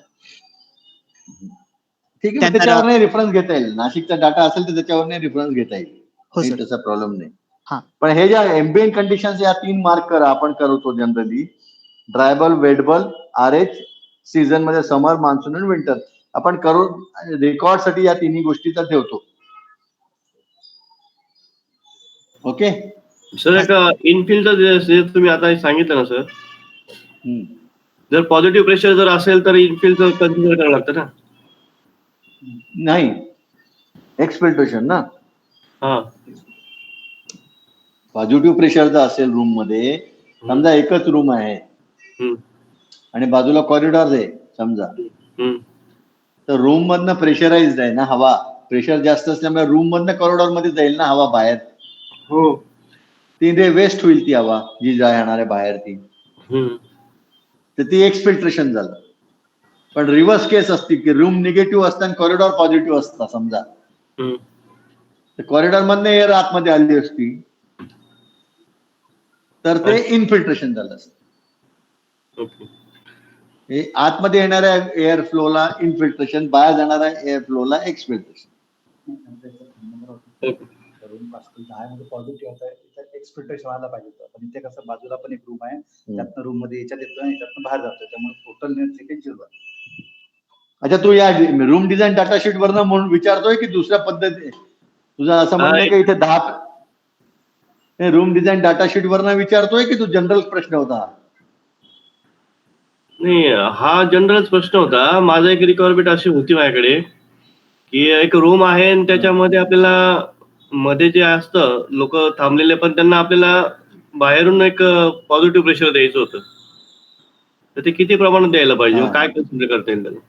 ठीक आहे, मग त्यानंतर त्याच्यावर नाही रेफरन्स घेता येईल. नाशिकचा डाटा असेल तर त्याच्यावर नाही रेफरन्स घेता येईल. हो काही सर. तसा प्रॉब्लेम नाही. हा. पण हे ज्या एम्बिएंट कंडिशन्स या 3 मार्क करा, आपण करतो जनरली. ड्रायबल, वेटबल, आरएच, सीझन मध्ये समर, मान्सून आणि विंटर. आपण करून रेकॉर्ड साठी या तिन्ही गोष्टीचा ठेवतो. ओके. सर एक इनफिलचं जे तुम्ही आता सांगितलं ना सर, हम्म. जर पॉझिटिव्ह प्रेशर जर असेल तर इनफिलचं कन्सिडर करावं लागतं ना. नाही, एक्सपेक्टेशन ना. हा. पॉझिटिव्ह प्रेशर जर असेल रूम मध्ये, समजा एकच रूम आहे हम्म, आणि बाजूला कॉरिडॉर आहे समजा, हम्म. तर रूम मधनं प्रेशराइज आहे ना हवा. प्रेशर जास्त असल्यामुळे रूम मधनं कॉरिडॉर मध्ये जाईल ना हवा बाहेर. हो. ती वेस्ट होईल ती हवा जी जाणार आहे बाहेर ती. हम्म. तर ती एक्सफिल्ट्रेशन झालं. पण रिव्हर्स केस असते की रूम निगेटिव्ह असतं आणि कॉरिडॉर पॉझिटिव्ह असतं समजा, हम्म. तर कॉरिडॉर मधनं एअर आतमध्ये आली असती तर ते इन्फिल्ट्रेशन झालं असतं. ओके. हे आतमध्ये येणाऱ्या एअर फ्लोला इन्फिल्ट्रेशन, बाहेर जाणाऱ्या एअर फ्लोला एक्सफिल्ट्रेशन. ओके. रूम पासून 10 मध्ये पॉझिटिव्ह होत आहे, एक्सपेक्टेशन व्हायला पाहिजे होतं. पण इथे कसं बाजूला पण एक रूम आहे, त्यातनं रूम मध्ये याच्यात येतो आणि याच्यातनं बाहेर जातो, त्यामुळे टोटल नेट लिकेज 0 आहे. अच्छा, तू या रूम डिझाईन डाटा शीट वरनं म्हणून विचारतोय की दुसऱ्या पद्धती? तुझं असं म्हणणं आहे की इथे 10 रूम डिझाईन डाटा शीट वरनं विचारतोय की तू जनरल प्रश्न होता? नाही, हा जनरलच प्रश्न होता. माझा एक रिक्वायरमेंट अशी होती माझ्याकडे की एक रूम आहे आणि त्याच्यामध्ये आपल्याला मध्ये जे असतं लोक थांबलेले, पण त्यांना आपल्याला बाहेरून एक पॉझिटिव्ह प्रेशर द्यायचं होतं. तर ते किती प्रमाणात द्यायला पाहिजे, हा. काय कन्सिडर करता येईल त्याला?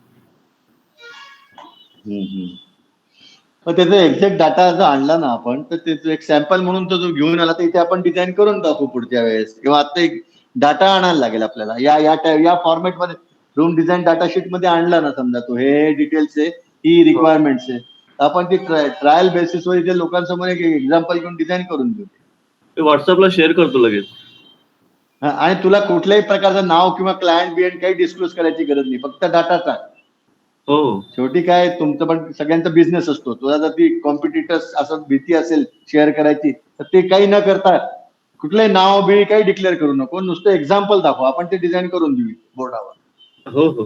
मग त्याचा एक्झॅक्ट डाटा जर आणला ना आपण, तर त्याचं एक सॅम्पल म्हणून तो जो घेऊन आला तर इथे आपण डिझाईन करून टाकू पुढच्या वेळेस. किंवा आता एक डाटा आणायला लागेल आपल्याला या फॉर्मॅटमध्ये. रूम डिझाईन डाटा शीट मध्ये आणला ना समजा, तो हे डिटेल्स आहे, ही रिक्वायरमेंट्स आहे, तर आपण ती ट्रायल बेसिसवर इथे लोकांसमोर एक एक्झाम्पल घेऊन डिझाईन करून देऊ. मी व्हॉट्सअपला शेअर करतो लगेच. आणि तुला कुठल्याही प्रकारचं नाव किंवा क्लायंट बियंट काही डिस्क्लोज करायची गरज नाही, फक्त डाटा टाक. हो. शेवटी काय, तुमचं पण सगळ्यांचा बिझनेस असतो. तुला जर ती कॉम्पिटिटर्स असं भीती असेल शेअर करायची, तर ते काही न करता कुठलंही नाव बी काही डिक्लेअर करू नको, नुसतं एक्झाम्पल दाखवा, आपण ते डिझाईन करून देऊ बोर्डावर. हो. हो.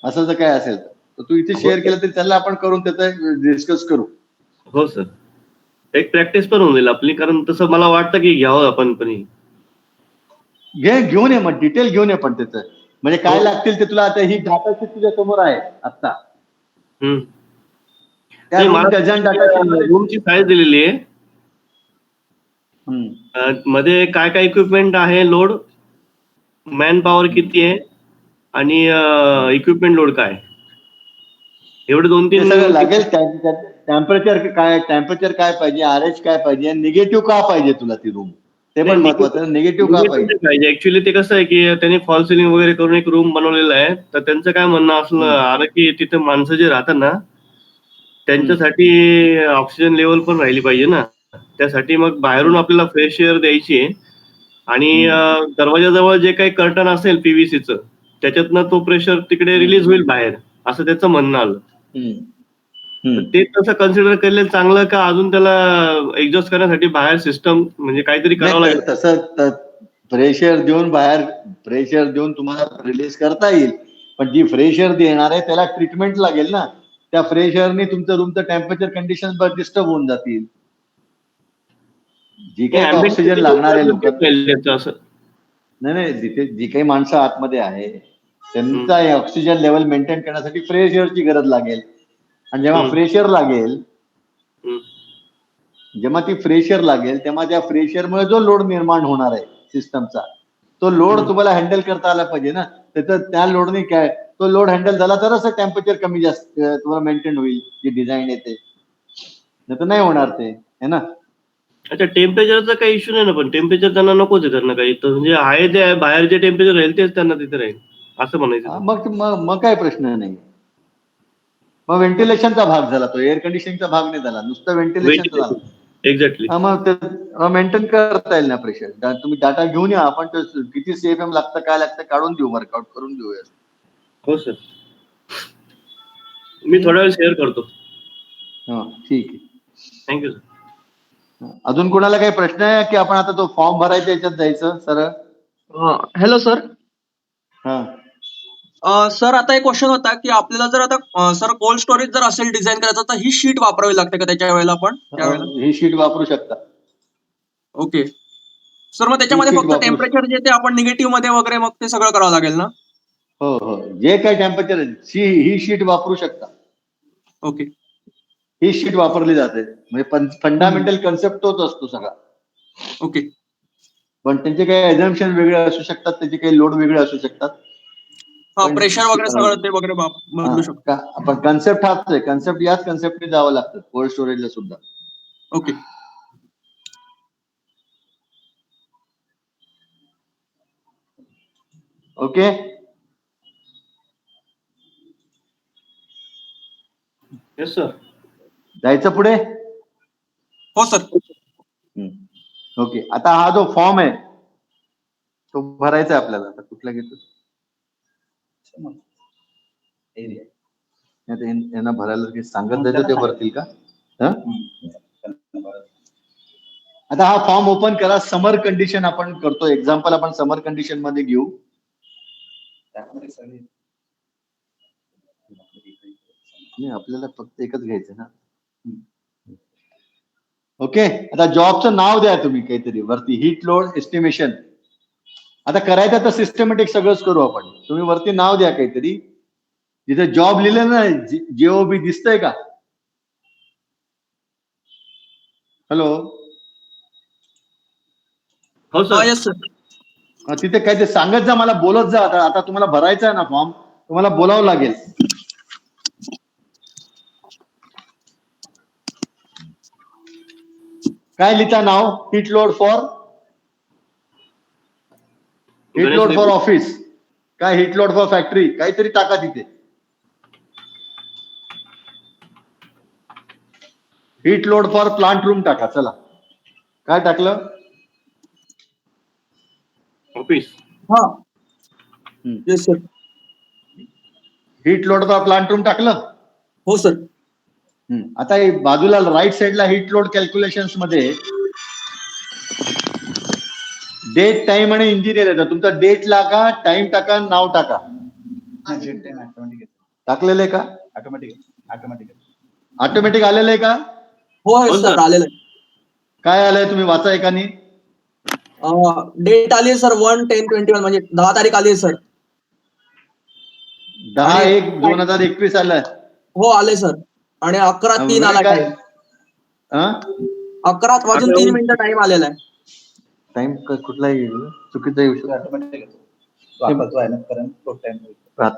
असं जर काय असेल तर तू इथे शेअर केलं तरी त्याला आपण करून त्याचं डिस्कस करू. हो सर, एक प्रॅक्टिस पण होऊन जाईल आपली, कारण तसं मला वाटतं की घ्यावं आपण पण. घेऊन ये मग, डिटेल घेऊन ये पण त्याचं, म्हणजे काय लागतील ते तुला. आता ही डाटा शीट तुझ्या समोर आहे आता, त्या रूम डिझाईन डाटा शीट मध्ये रूमची साईज दिलेली आहे. मध्ये काय काय इक्विपमेंट आहे, लोड, मॅन पॉवर किती आहे आणि इक्विपमेंट लोड काय, एवढे 2-3 सगळं लागेल. टेम्परेचर काय पाहिजे, आरएच काय पाहिजे, निगेटिव्ह का पाहिजे तुला ती रूम, ते पण महत्वाचं. निगेटिव्ह का पाहिजे? ऍक्च्युली ते कसं आहे की त्यांनी फॉल सिलिंग वगैरे करून एक रूम बनवलेला आहे, तर त्यांचं काय म्हणणं असलं आलं की तिथे माणसं जे राहतात ना त्यांच्यासाठी ऑक्सिजन लेवल पण राहिली पाहिजे ना. त्यासाठी मग बाहेरून आपल्याला फ्रेश एअर द्यायची आहे आणि दरवाजाजवळ जे काही कर्टन असेल पीव्हीसीचं, त्याच्यातनं तो प्रेशर तिकडे रिलीज होईल बाहेर, असं त्याचं म्हणणं आलं. तर ते तसं कन्सिडर केलेलं चांगलं का अजून त्याला एक्झॉस्ट करण्यासाठी बाहेर सिस्टम म्हणजे काहीतरी करावं लागेल? तसं प्रेशर देऊन तुम्हाला रिलीज करता येईल, पण जी फ्रेश एअर देणार आहे त्याला ट्रीटमेंट लागेल ना. त्या फ्रेश एअरने तुमचं रूमचं टेम्परेचर कंडिशन डिस्टर्ब होऊन जातील. जी काही ऑक्सिजन लागणार आहे लोकांना, असं नाही, तिथे जी काही माणसं आतमध्ये आहे त्यांचा ऑक्सिजन लेवल मेंटेन करण्यासाठी फ्रेश एअरची गरज लागेल. आणि जेव्हा हम्म. फ्रेश एअर लागेल, हम्म. जेव्हा ती फ्रेश एअर लागेल तेव्हा त्या फ्रेश एअरमुळे जो लोड निर्माण होणार आहे सिस्टमचा, तो लोड हम्म. तुम्हाला हँडल करता आला पाहिजे ना. त्या लोडने काय, तो लोड हँडल झाला तरच टेम्परेचर कमी जास्त तुम्हाला मेंटेन होईल, जी डिझाईन येते, नाही तर नाही होणार ते, है ना. अच्छा, टेम्परेचरचा काही इश्यू नाही ना, पण टेम्परेचर त्यांना नकोच आहे त्यांना काही, तर म्हणजे आहे ते बाहेर जे टेम्परेचर राहील तेच त्यांना तिथे राहील असं म्हणायचं. हा, मग काय प्रश्न नाही. मग व्हेंटिलेशनचा भाग झाला, तो एअर कंडिशनिंगचा भाग नाही झाला, नुसतं व्हेंटिलेशनचा झाला. एक्झॅक्टली. हा, मग मेंटेन करता येईल ना प्रेशर. तुम्ही डाटा घेऊन या, आपण किती CFM लागतं, काय लागतं काढून देऊ, वर्कआउट करून देऊया. हो सर, मी थोडा वेळ शेअर करतो. हा, ठीक आहे. Thank you sir. अजून कोणाला काही प्रश्न आहे की आपण आता तो फॉर्म भरायचा याच्यात जायचं सरळ? Hello sir. हा, सर आता एक क्वेश्चन होता की आपल्याला जर आता सर कोल्ड स्टोरेज जर असेल डिझाईन करायचं तर ही शीट वापरावी लागते का त्याच्या वेळेला आपण त्यावेळेला? ही शीट वापरू शकता. ओके सर, मग त्याच्यामध्ये sheet फक्त वापरू टेम्परेचर जे ते आपण निगेटिव्ह मध्ये वगैरे मग ते सगळं करावं लागेल ना? हो हो, जे काय टेम्परेचर ही शीट वापरू शकता. ओके ही शीट वापरली जाते, म्हणजे फंडामेंटल कन्सेप्ट तोच असतो सगळा. ओके पण त्यांचे काही एक्झम्पशन वेगळे असू शकतात, त्याचे काही लोड वेगळे असू शकतात. हा, पण प्रेशर वगैरे सगळं ते वगैरे बदलू शकतो. आपण कन्सेप्ट हाच आहे, कन्सेप्ट याच कन्सेप्टने जावं लागतं कोल्ड स्टोरेजला सुद्धा. Okay okay, yes sir. जायचं पुढे. हो सर. ओके, आता हा जो फॉर्म आहे तो भरायचा आहे आपल्याला. आता कुठला घेतो? एरिया आता यांना भरायला सांगत जायचं, ते भरतील का? हा? आता हा फॉर्म ओपन करा. समर कंडिशन आपण करतो, एक्झाम्पल आपण समर कंडिशन मध्ये घेऊ. नाही, आपल्याला फक्त एकच घ्यायचं ना. ओके, आता जॉबचं नाव द्या तुम्ही काहीतरी वरती, हीट लोड एस्टिमेशन. आता करायचं तर सिस्टमॅटिक सगळंच करू आपण. तुम्ही वरती नाव द्या काहीतरी. जिथे जॉब लिहिलं ना, JOB दिसतंय का? हॅलो, हो सर. Yes sir. तिथे काय ते सांगत जा, मला बोलत जा. आता तुम्हाला भरायचा आहे ना फॉर्म, तुम्हाला बोलावं लागेल. काय लिहिता नाव? हीट लोड फॉर ऑफिस, काय हीट लोड फॉर फॅक्टरी, काहीतरी टाका तिथे. Heat load for plant room टाका. चला, काय टाकलं? ऑफिस. हा yes sir. Heat load for plant room टाकलं. हो सर. आता बाजूला राईट साइडला हीट लोड कॅल्क्युलेशन्स मध्ये डेट, टाइम आणि इंजिनियर येतं. तुमचा डेट टाका, टाइम टाका, नाव टाका. टाकलेलं आहे का? ऑटोमॅटिक आलेलं आहे का? हो हो सर, सर. आलेलं आहे. काय आलंय तुम्ही वाचा एकानी. डेट आली आहे सर 1/10/21, म्हणजे 10 तारीख आली आहे सर. 10/1/2021 आलाय. हो आले सर. आणि 11:03 आला काय? टाइम. 11:03 टाइम आलेला आहे. टाइम कुठलाही चुकीचा येऊ शकतो. आता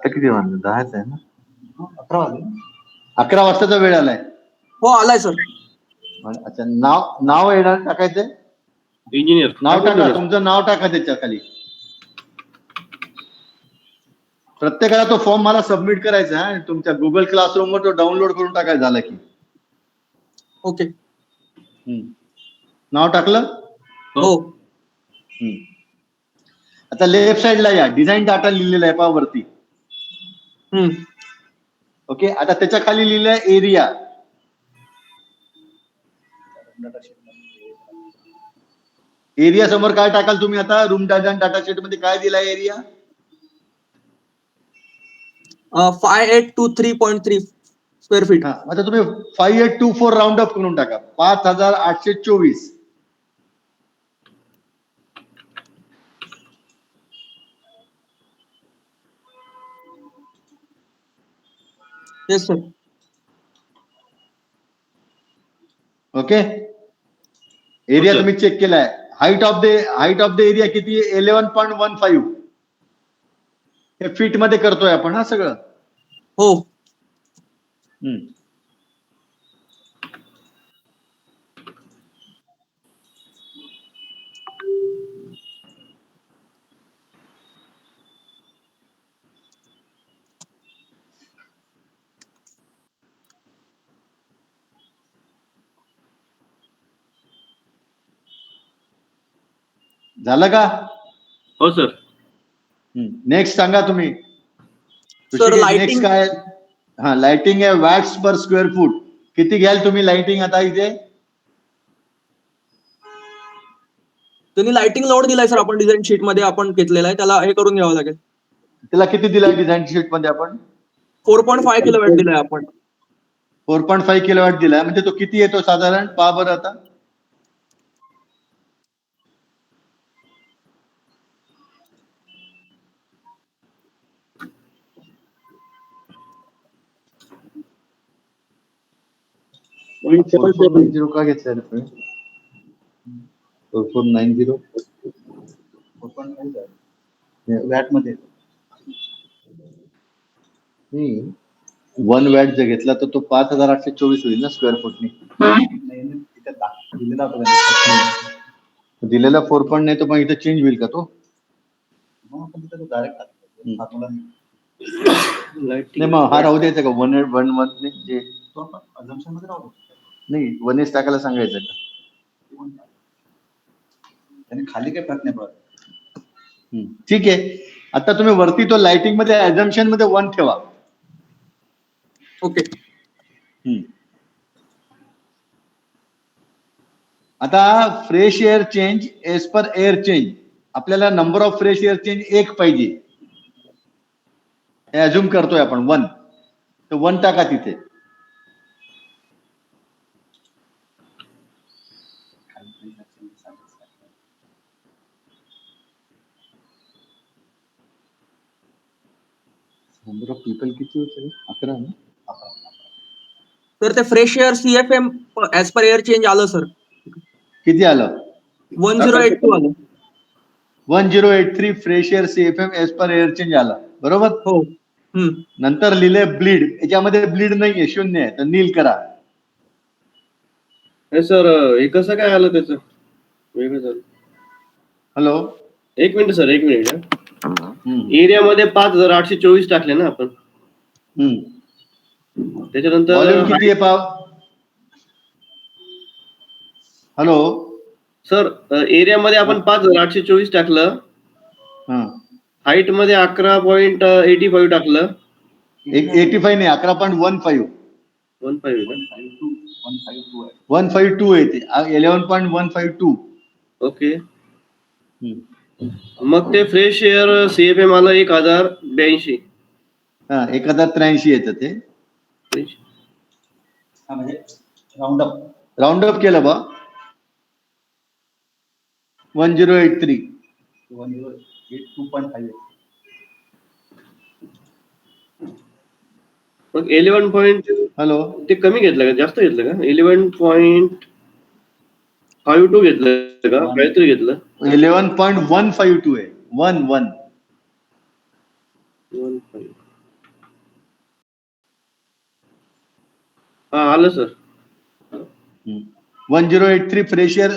किती वाजले? 10च आहे ना. 11 वाजताचा वेळ आलाय. हो आलाय सर. अच्छा, नाव येणार टाकायचंय. इंजिनियर नाव टाका, तुमचं नाव टाका त्याच्या खाली. प्रत्येकाला तो फॉर्म मला सबमिट करायचा आहे. तुमच्या गुगल क्लासरूम वर तो डाउनलोड करून टाकायचा झाला की. ओके. नाव टाकलं? हो. आता लेफ्ट साइडला या, डिझाईन डाटा लिहिलेला आहे पहा वरती. ओके, आता त्याच्या खाली लिहिलंय एरिया. एरिया समोर काय टाकाल तुम्ही आता? रूम डाटा शीट मध्ये काय दिलाय एरिया? 5823.3 square feet. आता तुम्ही 5824 राऊंड अप करून टाका. 5824. Yes sir. ओके. एरिया हो, sir. तुम्ही चेक केलाय. हाईट ऑफ द एरिया किती 11.15. हे फीट मध्ये करतोय आपण हा सगळं. हो. हम्म. झालं का? हो सर. नेक्स्ट सांगा तुम्ही. सर नेक्स्ट लाइटिंग काय? हा, लाइटिंग आहे वॅट्स पर स्क्वेअर फूट. किती घ्याल तुम्ही लाइटिंग आता इथे? त्यांनी लाइटिंग लोड दिलाय सर आपण डिझाईन शीट मध्ये आपण घेतलेला आहे त्याला हे करून घ्यावं लागेल. त्याला किती दिलाय डिझाईन शीट मध्ये आपण? 4.5 किलोवॅट दिलाय आपण. 4.5 किलोवॅट दिलाय. म्हणजे तो किती येतो साधारण? पहा बरं आता. का घेतलाय रे? 4490 वॅट मध्ये 1 वॅट जर घेतला तर तो 5824 होईल ना स्क्वेअर फुटनी. दिलेला होता दिलेला 4 नाही तर मग इथे चेंज होईल का तो? डायरेक्ट नाही मग हा राहू द्यायचा का? 1 जे अजम्पशन मध्ये राहू नाही 1 टाकायला सांगायचं का? त्याने खाली काही फरक नाही पडत. ठीक आहे. आता तुम्ही वरती तो लाइटिंग मध्ये अझम्पशन मध्ये 1 ठेवा. ओके. आता fresh air change as per air change. आपल्याला number of fresh air change 1 पाहिजे. हे अझ्युम करतोय आपण 1. तर 1 टाका तिथे. नंबर ऑफ पीपल किती होते? 11 ना? तर ते fresh air CFM as per air change आलं सर. किती आलं? 1082 आलं. 1083 fresh air CFM age per air change आला. बरोबर. हो. नंतर लिहिले ब्लीड. याच्यामध्ये ब्लीड नाहीये, 0 आहे. तर नील करा. सर हे कसं काय आलं त्याचं? वेगळं झालं. हॅलो. एक मिनिट सर, एक मिनिट. एरियामध्ये 5824 टाकले ना आपण. त्याच्यानंतर व्हॉल्यूम किती आहे पाव? हॅलो. सर एरियामध्ये आपण 5824 टाकलं. हाईट मध्ये 11.85 टाकलं. 85 नाही, 11.15. 152 आहे ते. 11.152. ओके. मग ते फ्रेश एअर CFM आलं 1082. 1083 येतं ते. म्हणजे राऊंड अप केलं बा. 1083. 2.5. मग 11. हॅलो. ते कमी घेतलं का? जास्त घेतलं का? 11.52 घेतलं का? काहीतरी घेतलं. 11.152 आहे. 11. हा आलं सर. 1083 fresh air.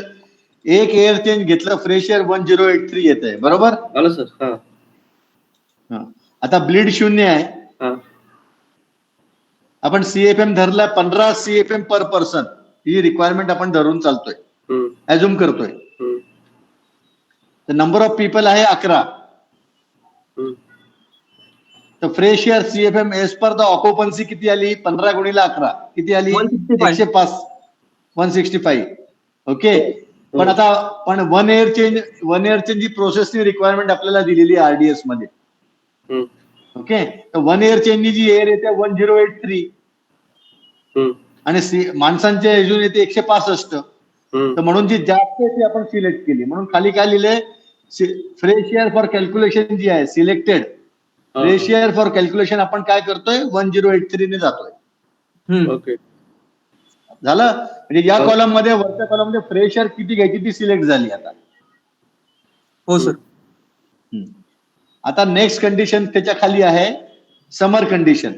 एक एअर चेंज घेतलं फ्रेश एअर 1083 येत आहे. बरोबर. आलं सर. हा. आता ब्लीड 0 आहे. हा. आपण CFM धरला 15 CFM पर पर्सन. ही रिक्वायरमेंट आपण धरून चालतोय. अझ्युम करतोय. तर नंबर ऑफ पीपल आहे 11. तर fresh air CFM as per the occupancy किती आली? 15 गुणिले 11 किती आली? 105. 165. ओके. पण आता वन एअर चेंज ही प्रोसेसची रिक्वायरमेंट आपल्याला दिलेली आहे RDS मध्ये. ओके. तर 1 एअर चेंजनी जी एअर येते 1083 आणि माणसांच्या अजून येते 165. तर म्हणून जी जास्त आहे ती आपण सिलेक्ट केली. म्हणून खाली काय लिहिले? फ्रेश एअर फॉर कॅल्क्युलेशन जी आहे सिलेक्टेड रेशियर फॉर कॅल्क्युलेशन आपण काय करतोय 1083 ने जातोय. ओके. झालं म्हणजे या कॉलम मध्ये वरच्या कॉलम मध्ये फ्रेश एअर किती घ्यायची ती सिलेक्ट झाली आता. हो सर. आता नेक्स्ट कंडिशन त्याच्या खाली आहे समर कंडिशन.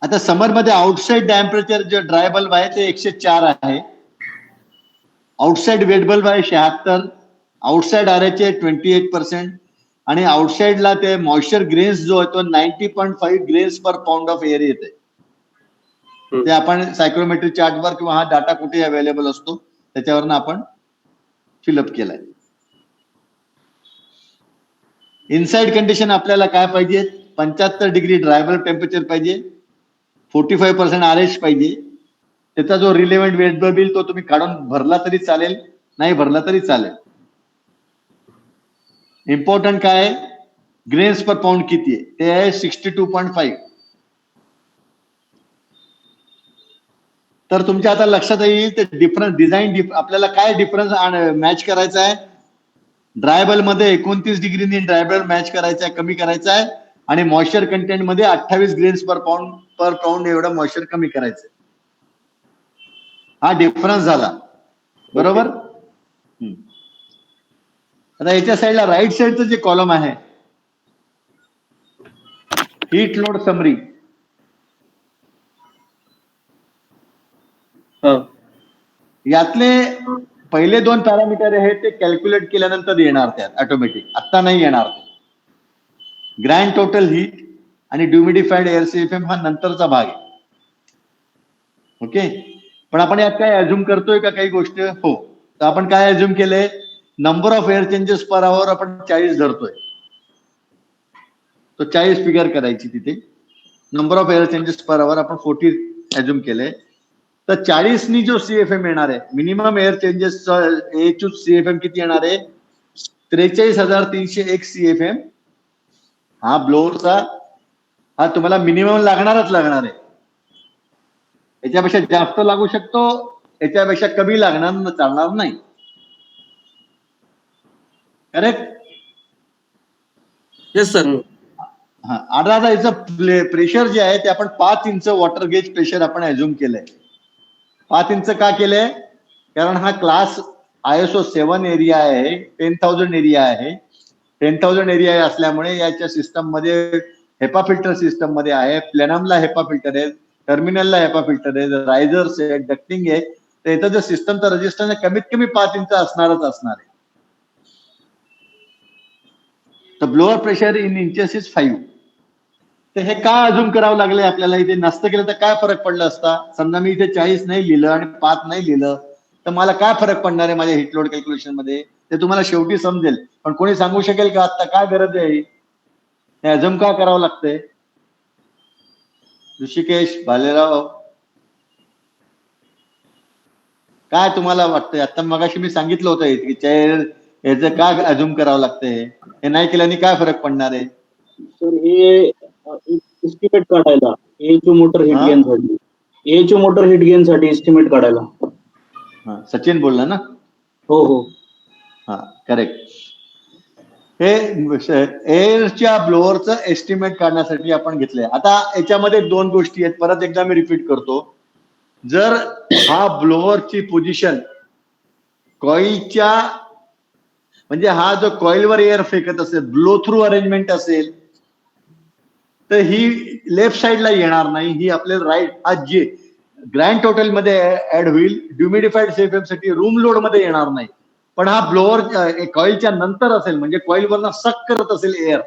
आता समर मध्ये आउटसाइड टेम्परेचर जे ड्राय बल्ब आहे ते 104 आहे. आउटसाइड वेट बल्ब आहे 76, आउटसाइड आरएचए 28% आणि आउटसाइडला ते मॉइश्चर ग्रेन्स जो आहे तो 90.5 grains per pound of air येते. ते आपण सायक्रोमेट्री चार्टवर किंवा हा डाटा कुठे अवेलेबल असतो त्याच्यावरनं आपण फिलअप केलाय. इनसाइड कंडिशन आपल्याला काय पाहिजे 75 डिग्री ड्राय बल्ब टेम्परेचर पाहिजे, 45% आरएच पाहिजे. त्याचा जो रिलेव्हंट वेट बल्ब येईल तो तुम्ही काढून भरला तरी चालेल, नाही भरला तरी चालेल. इम्पॉर्टंट काय आहे ग्रेन्स पर पाऊंड किती आहे ते आहे 62.5. तर तुमच्या आता लक्षात येईल ते डिफरन्स डिझाईन आपल्याला काय डिफरन्स मॅच करायचा आहे. ड्राय बल्ब मध्ये 29 डिग्रीनी ड्राय बल्ब मॅच करायचा आहे, कमी करायचा आहे आणि मॉइश्चर कंटेंट मध्ये 28 ग्रेन्स पर पाऊंड एवढं मॉइश्चर कमी करायचं. हा डिफरन्स झाला बरोबर. आता याच्या साईडला राईट साईडचं जे कॉलम आहे हीट लोड समरी, यातले पहिले 2 पॅरामीटर आहेत ते कॅल्क्युलेट केल्यानंतर येणार त्यात ऑटोमॅटिक, आता नाही येणार. ग्रँड टोटल हीट आणि ड्युमिडिफाईड एअर सीएफएम हा नंतरचा भाग आहे. ओके, पण आपण यात काय अज्युम करतोय का काही गोष्ट. हो, तर आपण काय अज्युम केलंय number of air changes per hour आपण 40 धरतोय. तो 40 फिगर करायची तिथे. Number of air changes per hour आपण 40 अज्युम केलंय. तर 40 नी जो सीएफएम येणार आहे मिनिमम एअर चेंजेस सीएफएम किती येणार आहे 43,301 सीएफएम. हा ब्लोअरचा हा तुम्हाला मिनिमम लागणार आहे. याच्यापेक्षा जास्त लागू शकतो, याच्यापेक्षा कमी लागणार चालणार नाही. करेक्ट. Yes sir. हा आता याचं प्रेशर जे आहे ते आपण 5 इंच वॉटर गेज प्रेशर आपण अज्युम केलंय. 5 इंच का केलंय कारण हा क्लास ISO 7 एरिया आहे, 10,000 एरिया आहे. 10,000 एरिया असल्यामुळे याच्या सिस्टम मध्ये हेपा फिल्टर सिस्टम मध्ये आहे. प्लेनमला हेपा फिल्टर आहे, टर्मिनलला हेपा फिल्टर आहे, रायझर्स आहे, डक्टिंग आहे. तर याचं जे सिस्टमचा रेजिस्टन्स कमीत कमी 5 इंच असणारच असणार आहे. तर blower pressure in inches is 5. तर हे का अजून करावं लागले आपल्याला. इथे नसतं केलं तर काय फरक पडला असता. समजा मी इथे 40 नाही लिहिलं आणि 5 नाही लिहिलं तर मला काय फरक पडणार आहे माझ्या हिट लोड कॅल्क्युलेशन मध्ये ते तुम्हाला शेवटी समजेल. पण कोणी सांगू शकेल का आता काय गरज आहे हे अजून का करावं लागतंय. ऋषिकेश, भालेराव, काय तुम्हाला वाटतंय. आता मगाशी मी सांगितलं होतं की याचं का अजून करावं लागतंय, हे नाही केल्याने काय फरक पडणार आहे. सर हे एस्टिमेट काढायला एचओ मोटर हिट गेन साठी, एचओ मोटर हिट गेन साठी एस्टिमेट काढायला. सचिन बोलला ना. हो हो. हा करेक्ट. हे एअरच्या ब्लोअरचं एस्टिमेट काढण्यासाठी आपण घेतलंय. आता याच्यामध्ये 2 गोष्टी आहेत, परत एकदा मी रिपीट करतो. जर हा ब्लोअरची पोझिशन कॉइलच्या म्हणजे हा जो कॉइलवर एअर फेकत असेल ब्लो थ्रू अरेंजमेंट असेल तर ही लेफ्ट साइडला येणार नाही, ही आपल्याला राईट आज जे ग्रँड टोटल मध्ये ऍड होईल. ड्युमिडिफाईड सीएफएम साठी रूम लोड मध्ये येणार नाही. पण हा ब्लोअर कॉइलच्या नंतर असेल म्हणजे कॉइलवरनं सक करत असेल एअर,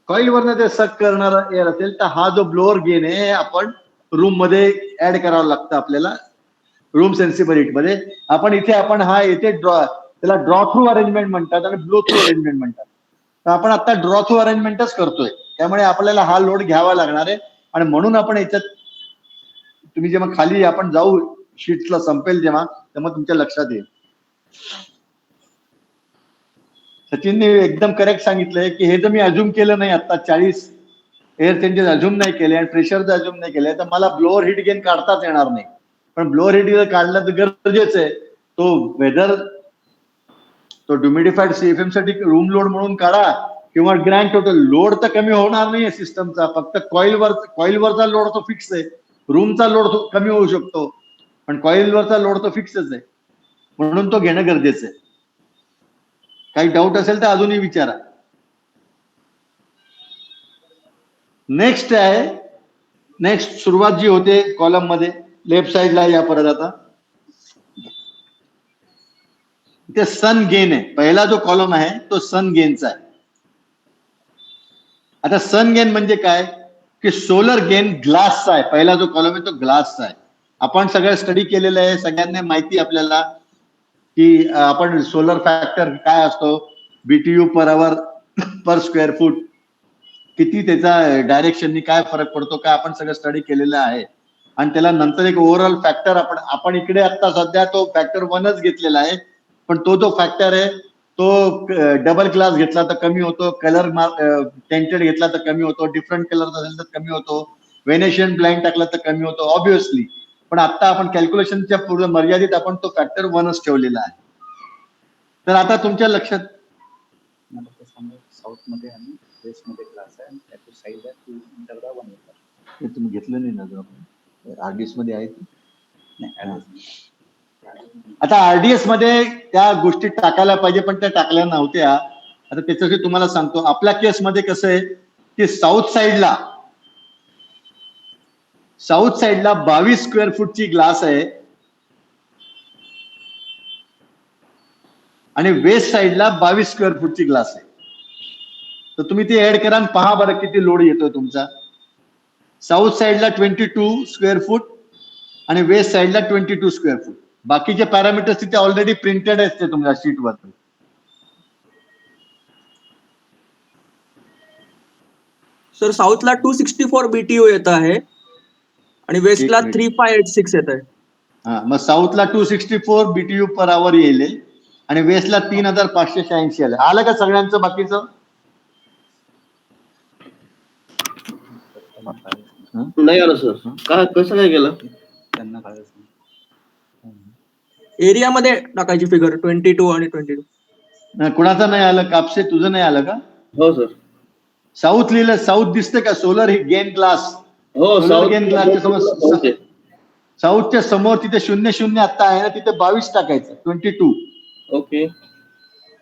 कॉइलवरनं ते सक करणारा एअर असेल तर हा जो ब्लोअर गेन आहे आपण रूम मध्ये ऍड करावं लागतं आपल्याला रूम सेन्सिबल मध्ये. आपण इथे आपण हा येथे त्याला ड्रॉ थ्रू अरेंजमेंट म्हणतात आणि ब्लो थ्रू अरेंजमेंट म्हणतात. तर आपण आता ड्रॉ थ्रू अरेंजमेंटच करतोय त्यामुळे आपल्याला हा लोड घ्यावा लागणार आहे. आणि म्हणून आपण याच्यात तुम्ही जेव्हा खाली आपण जाऊ शीट्सला संपेल तेव्हा तुमच्या लक्षात येईल. सचिनने एकदम करेक्ट सांगितलंय की हे जर मी अज्युम केलं नाही आता 40 एअर चेंजेस अज्युम नाही केले आणि प्रेशर जर अज्युम नाही केले तर मला ब्लोअर हिट गेन काढताच येणार नाही. पण ब्लोअर हिट गेन काढलं तर गरजेचं आहे. तो वेदर तो ह्युमिडिफाईड सीएफएम साठी रूम लोड म्हणून काढा किंवा ग्रँड टोटल लोड तर कमी होणार नाहीये सिस्टमचा, फक्त कॉइलवरचा लोड तो फिक्स आहे. रूमचा लोड कमी होऊ शकतो पण कॉइलवरचा लोड तो फिक्सच आहे, म्हणून तो घेणं गरजेचं आहे. काही डाऊट असेल तर अजूनही विचारा. नेक्स्ट सुरुवात जी होते कॉलम मध्ये लेफ्ट साइडला या परत आता इथे सन गेन आहे. पहिला जो कॉलम आहे तो सन गेनचा आहे. आता सन गेन म्हणजे काय की सोलर गेन ग्लासचा आहे. पहिला जो कॉलम आहे तो ग्लासचा आहे. आपण सगळं स्टडी केलेलं आहे, सगळ्यांना माहिती आपल्याला की आपण सोलर फॅक्टर काय असतो, BTU per hour per square foot, किती त्याचा डायरेक्शननी काय फरक पडतो काय आपण सगळं स्टडी केलेलं आहे. आणि त्याला नंतर एक ओव्हरऑल फॅक्टर आपण इकडे आता सध्या तो फॅक्टर 1च घेतलेला आहे, पण तो फॅक्टर आहे तो डबल ग्लास घेतला तर कमी होतो, कलर टेंटेड घेतला तर कमी होतो, डिफरंट कलर असेल तर कमी होतो, व्हेनेशियन ब्लाइंड टाकला तर कमी होतो ऑब्विसली. पण आता आपण कॅल्क्युलेशनच्या पूर्ण मर्यादित आपण तो फॅक्टर 1च ठेवलेला आहे. तर आता तुमच्या लक्षात साऊथ मध्ये आणि वेस्ट मध्ये क्लास आहे, त्याची साईज आहे 2 मीटर बाय 1 मीटर. हे तुम्ही घेतलं नाही ना, आरडीएस मध्ये आहे. आता आरडीएस मध्ये त्या गोष्टी टाकायला पाहिजे पण त्या टाकल्या नव्हत्या. आता त्याच्यासाठी तुम्हाला सांगतो, आपल्या केसमध्ये कसं आहे की साऊथ साइडला 22 स्क्वेअर फूटची ग्लास आहे आणि वेस्ट साइडला 22 स्क्वेअर फूटची ग्लास आहे. तर तुम्ही ते ऍड करा आणि पहा बरं किती लोड येतोय तुमचा. साऊथ साइडला 22 स्क्वेअर फूट आणि वेस्ट साइडला 22 स्क्वेअर फूट. बाकीचे पॅरामीटर्स तिथे ऑलरेडी प्रिंटेड आहेत ते तुमच्या शीटवर. सर साऊथला 264 BTU येत आहे आणि वेस्टला 3586 येत आहे. हा, मग साऊथला 264 BTU पर आवर येईल आणि वेस्टला 3586 आलं. आलं का सगळ्यांचं बाकीचं? नाही आलं सर. कसं काय केलं? त्यांना काय एरियामध्ये टाकायची फिगर 22 आणि 22. कुणाचं नाही आलं? कापसे तुझं नाही आलं का? हो सर. साऊथ लिहिलं, साऊथ दिसतं का? सोलर गेन ग्लास, हो सोलर गेन ग्लासच्या समोर साऊथच्या समोर तिथे 00 आता आहे ना, तिथे 22 टाकायचं 22. ओके.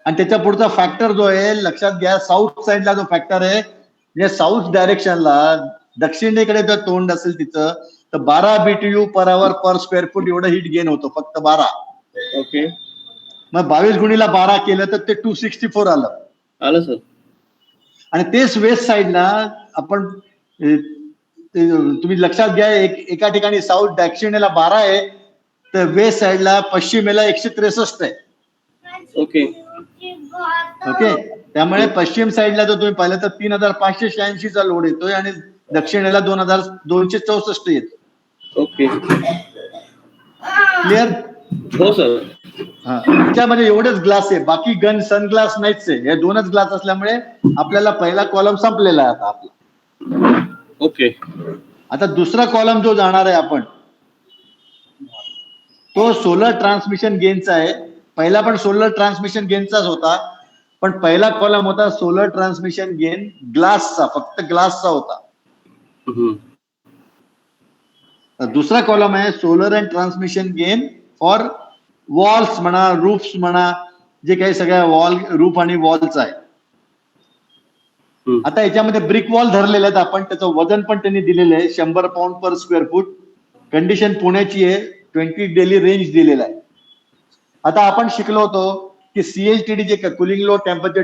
आणि त्याच्या पुढचा फॅक्टर जो आहे लक्षात घ्या, साऊथ साइडला जो फॅक्टर आहे म्हणजे साऊथ डायरेक्शनला दक्षिणेकडे जर तोंड असेल तिचं तर 12 BTU per hour per square foot एवढं हीट गेन होतं, फक्त 12. ओके. मग 22 गुणीला 12 केलं तर ते 264 आलं सर. आणि तेच वेस्ट साइडला आपण तुम्ही लक्षात घ्या, एका ठिकाणी साऊथ दक्षिणेला 12 आहे तर वेस्ट साइडला पश्चिमेला 163 आहे. ओके. त्यामुळे पश्चिम साइडला जर तुम्ही पाहिलं तर 3586 लोड येतोय आणि दक्षिणेला 2264 येतो. ओके. क्लिअर? हो सर. हा, त्याच्यामध्ये एवढेच ग्लास आहे, बाकी सनग्लास नाहीच आहे. हे 2च ग्लास असल्यामुळे आपल्याला पहिला कॉलम संपलेला आहे आता आपला. ओके. आता दुसरा कॉलम जो जाणार आहे आपण तो सोलर ट्रान्समिशन गेनचा आहे. पहिला पण सोलर ट्रान्समिशन गेनचाच होता, पण पहिला कॉलम होता सोलर ट्रान्समिशन गेन ग्लासचा, फक्त ग्लासचा होता. दुसरा कॉलम आहे solar and transmission gain for walls म्हणा, रूफ्स म्हणा, जे काही सगळ्या रूफ आणि वॉल्स आहे. आता याच्यामध्ये ब्रिक वॉल धरलेले आहेत आपण, त्याचं वजन पण त्यांनी दिलेलं आहे 100 pound per square foot. Condition पुण्याची आहे, 20 डेली रेंज दिलेला आहे. आता आपण शिकलो होतो की CLTD जे कुलिंग लोड टेम्परेचर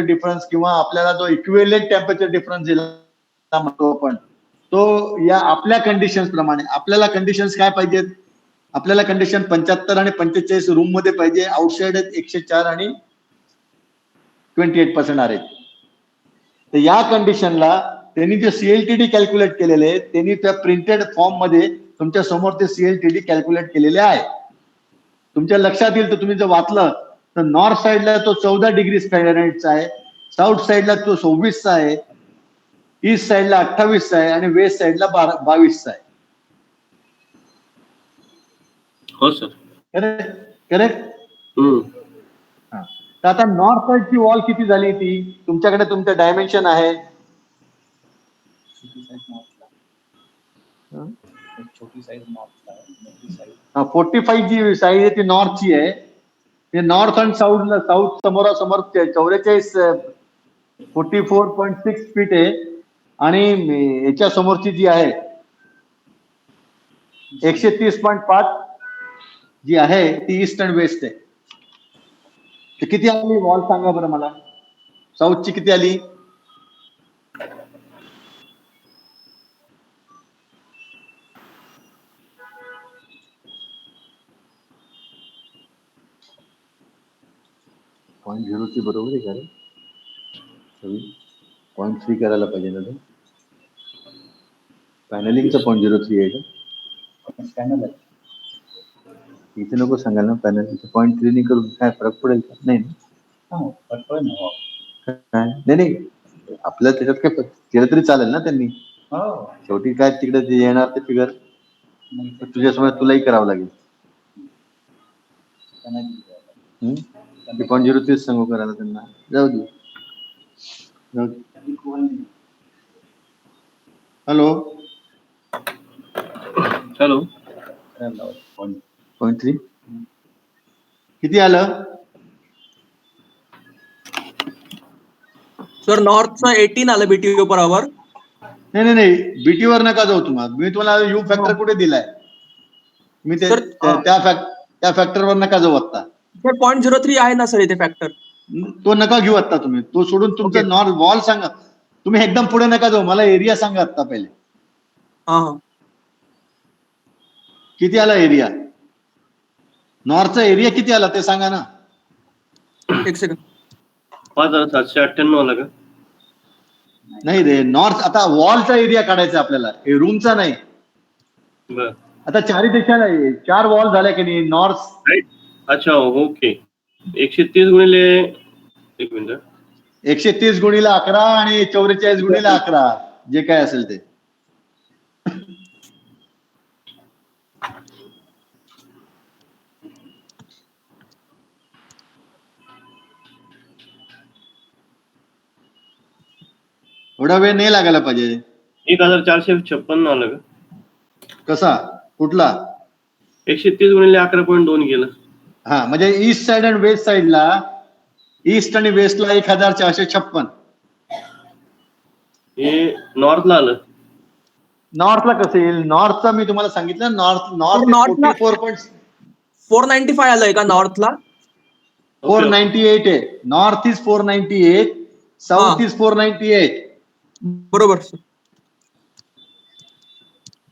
डिफरन्स किंवा आपल्याला जो इक्विव्हॅलेंट टेम्परेचर डिफरन्स दिला म्हणतो आपण, तो या आपल्या कंडिशन्स प्रमाणे आपल्याला कंडिशन्स काय पाहिजेत? आपल्याला कंडिशन 75 आणि 45 रूम मध्ये पाहिजे, आउटसाइड 104 आणि 28% आहे. तर या कंडिशनला त्यांनी जे CLTD कॅल्क्युलेट केलेले आहे त्यांनी त्या प्रिंटेड फॉर्म मध्ये तुमच्या समोर ते CLTD कॅल्क्युलेट केलेले आहे. तुमच्या लक्षात येईल तर तुम्ही जर वाचलं तर नॉर्थ साइडला तो 14 डिग्री फॅरेनहाइटचा आहे, साऊथ साइडला तो 26चा आहे, ईस्ट साइडला 28चा आहे आणि वेस्ट साइडला 22चा आहे. हो सर. करेक्ट. हम्म. तर आता नॉर्थ साइडची वॉल किती झाली ती तुमच्याकडे तुमचं डायमेन्शन आहे छोटी साईज नॉर्थला हं? एक छोटी साईज नॉर्थला आहे मोठी साईज 45 जी साईज आहे ती नॉर्थची आहे ते नॉर्थ आणि साऊथ समोरासमोर 44 44.6 फीट आहे आणि याच्या समोरची जी आहे 130.5 जी आहे ती ईस्ट अँड वेस्ट आहे तर किती आली वॉल सांगा बरं मला साऊथची किती आली .0 ची बरोबर आहे का रे 0.3 करायला पाहिजे ना ते पॅनलिंगचं 0.03 आहे का पॅनल आहे इथे नको सांगाल ना पॅनलिंगचं 0.3 करून काय फरक पडेल का नाही ना? हा पटकन ना हो. काय नाही आपल्या त्याच्यात काय केलं तरी चालेल ना त्यांनी हो शेवटी काय तिकडे जे येणार ते फिगर मग ते तुझ्यासमोर तुलाही करावं लागेल त्यांना 0.03 सांगू करायला त्यांना जाऊ दे हॅलो हॅलो. 0.3 किती आलं सर नॉर्थचं 18 आलं बीटीओ पर आवर. नाही बीटी वर नका जाऊ तुम्हाला मी तुम्हाला यू फॅक्टर कुठे दिलाय मी ते सर त्या फॅक्टर वर नका जाऊ आता सर 0.03 आहे ना सर इथे फॅक्टर. तो नका घेऊ आता तुम्ही तो सोडून तुमचा Okay. नॉर्थ वॉल सांगा तुम्ही एकदम पुढे नका जाऊ मला एरिया सांगा आता पहिले हा हा. किती आला एरिया नॉर्थचा एरिया किती आला ते सांगा ना एक सेकंड. 5,798 आला का? नाही रे नॉर्थ आता वॉलचा एरिया काढायचा आपल्याला रूमचा नाही बर. आता चारी देशाला 4 वॉल झाल्या की नाही नॉर्थ राईट. अच्छा ओके. 130 गुणिले एक मिनिट 130 गुणीला 11 आणि 44 गुणीला 11 जे काय असेल ते एवढा वेळ नाही लागायला पाहिजे 1,456 आलं का? कसा कुठला 130 गुणिले 11.2 गेलं. हा म्हणजे ईस्ट साइड आणि वेस्ट साइडला ईस्ट आणि वेस्टला 1,456 हे नॉर्थला आलं. नॉर्थला कसं येईल नॉर्थचा मी तुम्हाला सांगितलं नॉर्थ नॉर्थला 44.498 आलंय का नॉर्थला. आहे नॉर्थ इज 498 साऊथ इज 498 बरोबर सर.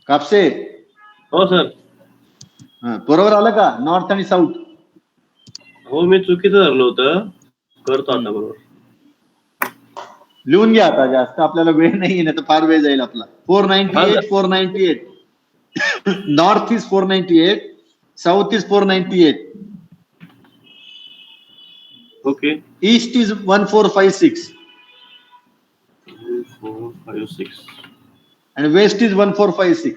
कापसे हो सर. बरोबर आलं का नॉर्थ आणि साऊथ हो मी चुकीचं धरलं होतं करतो आता बरोबर. लिहून घ्या आता जास्त आपल्याला वेळ नाही तर फार वेळ जाईल आपला 498 north is 498 south is 498 okay. East is 1456 4, 5, 6. आणि वेस्ट इज 1456